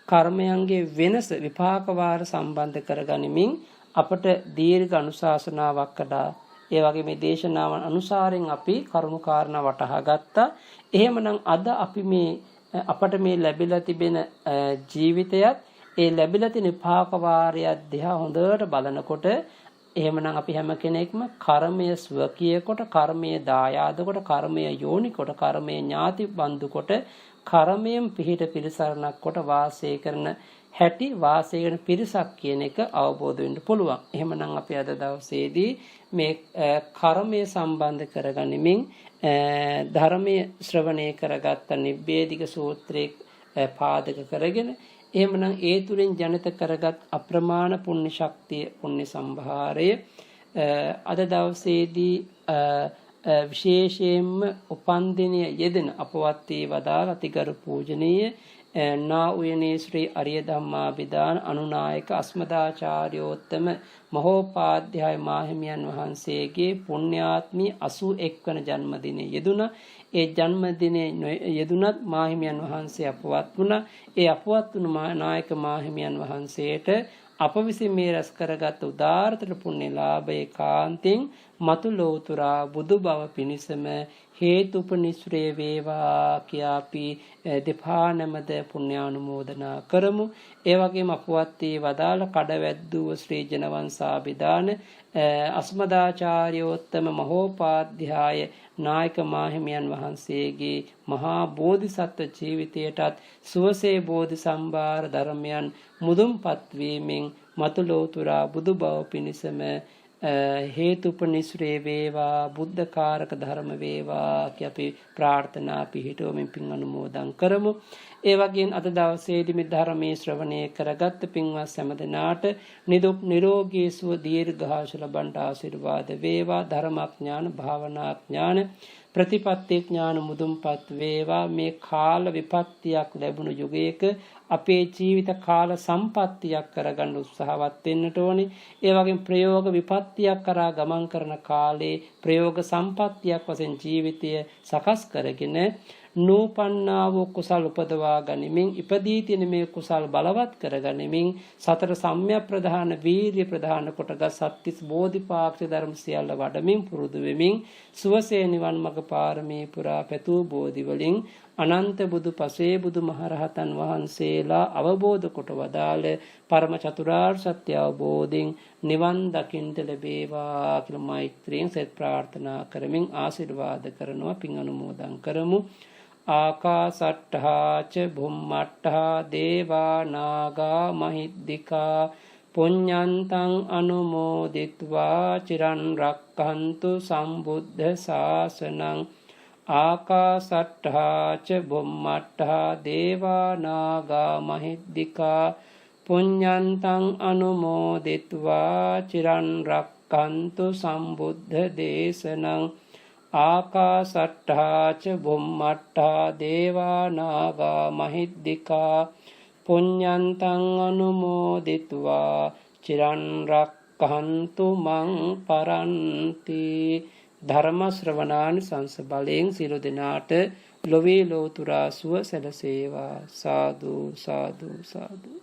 කර්මයන්ගේ වෙනස විපාක වාර සම්බන්ධ කරගනිමින් අපට දීර්ඝ අනුශාසනාවක් කළා. ඒ වගේ මේ දේශනාවන් අනුසාරයෙන් අපි කරුණු කාරණා වටහා ගත්තා. එහෙමනම් අද අපි අපට මේ ලැබිලා තිබෙන ජීවිතයත් ඒ ලැබිලා තියෙන විපාක වාරයත් දිහා හොඳට බලනකොට එහෙමනම් අපි හැම කෙනෙක්ම කර්මය ස්වකීය කොට, කර්මය දායාද කොට, කර්මය යෝනි කොට, කර්මය ඥාති බන්දු කොට, කර්මයෙන් පිහිට පිළිසරණක් කොට වාසය කරන හැටි, වාසය කරන පිරිසක් කියන එක අවබෝධ වෙන්න පුළුවන්. එහෙමනම් අපි අද දවසේදී මේ කර්මය සම්බන්ධ කරගනිමින් ධර්මයේ ශ්‍රවණය කරගත්ත නිබ්බේධික සූත්‍රයේ පාදක කරගෙන එහෙමනම් ඒ තුලින් ජනිත කරගත් අප්‍රමාණ පුණ්‍ය ශක්තිය පුණ්‍ය සම්භාරය අද දවසේදී විශේෂයෙන්ම උපන්දිනය යෙදෙන අපවත් වේ වදාළ අතිගරු පූජනීය නා උයනේ ශ්‍රී අරිය ධම්මාභිදාන අනුනායක අස්මදාචාර්යෝත්තම මහෝපාධ්‍යාය මාහිමියන් වහන්සේගේ පුණ්‍යාත්මී 81 වන ජන්මදිනයේ යෙදුණා. ඒ ජන්මදිනයේ යෙදුණත් මාහිමියන් වහන්සේ අපවත් වුණා. ඒ අපවත් වුණු නායක මාහිමියන් වහන්සේට අප විසින් මේ රැස් කරගත් උදාාරතර පුණ්‍ය ලාභයේ කාන්තෙන් මතු ලෝතුරා බුදු බව පිණිසම හේතුපනිශ්‍රේ වේවා කියා අපි දෙපා නැමද පුණ්‍යානුමෝදනා කරමු. ඒ වගේම අපවත් වී වදාළ කඩවැද්දුව ශ්‍රී ජනවංශාභිදාන අස්මදාචාර්යෝත්තම මහෝපාධ්‍යාය නායක මාහිමියන් වහන්සේගේ මහා බෝධිසත්ව ජීවිතයටත් සුවසේ බෝධි සම්භාර ධර්මයන් මුදුන්පත් වීමෙන් මතුලෝතුරා බුදු බව පිණිසම හේතුපනිශ්‍රේ වේවා බුද්ධකාරක ධර්ම වේවා කිය අපි ප්‍රාර්ථනා පිහිටුවමින් පින් අනුමෝදන් කරමු. ඒ වගේම අද දවසේදී මේ ධර්මයේ ශ්‍රවණය කරගත් පින්වත් සෑම දෙනාට නිදුක් නිරෝගී සුව දීර්ඝායුෂ ලබන්ට ආශිර්වාද වේවා. ධර්මඥාන භාවනාඥාන ප්‍රතිපත්ති ඥාන මුදුන්පත් වේවා. මේ කාල විපත්තියක් ලැබුණු යුගයක අපේ ජීවිත කාල සම්පත්තියක් කරගන්න උත්සාහවත් වෙන්නට ඕනේ. ඒ වගේම ප්‍රයෝග විපත්තියක් කරා ගමන් කරන කාලේ ප්‍රයෝග සම්පත්තියක් වශයෙන් ජීවිතය සකස් කරගෙන නූපන්නා වූ කුසල් උපදවා ගනිමින් ඉපදී තියෙන මේ කුසල් බලවත් කර ගනිමින් සතර සම්‍යක් ප්‍රධාන වීර්ය ප්‍රධාන කොටගත් සත්‍තිස් බෝධිපාක්ෂික ධර්ම සියල්ල වඩමින් පුරුදු වෙමින් සුවසේ නිවන් මඟ පාරමී පුරා පැතූ බෝධි වලින් අනන්ත බුදු පසේ බුදු මහරහතන් වහන්සේලා අවබෝධ කොට වදාළ පරම චතුරාර්ය සත්‍ය අවබෝධයෙන් නිවන් දකින්ට ලැබේවා කියලා මෛත්‍රියෙන් සෙත් ප්‍රාර්ථනා කරමින් ආශිර්වාද කරනවා. පින් අනුමෝදන් කරමු. ආකාසට්ඨා ච භුම්මට්ඨා දේවා නාග මහිද්దికා පුඤ්ඤන්තං අනුමෝදිත්වා චිරන් රක්ඛන්තු සම්බුද්ධ ශාසනං. ආකාසට්ඨා ච බුම්මට්ඨා දේවා නාග මහිද්దికා පුඤ්ඤන්තං අනුමෝදිත්වා චිරන් රක්ඛන්තු සම්බුද්ධ දේශනං. ආකාසට්ඨා ච බුම්මට්ඨා දේවා නාග මහිද්దికා පුඤ්ඤන්තං අනුමෝදිත්වා චිරන් රක්ඛන්තු මං පරන්ති. ධර්ම ශ්‍රවණානිසංස බලයෙන් සියලු දෙනාට ලොවේ ලෝතුරා සුව සැලසේවා. සාදු සාදු සාදු.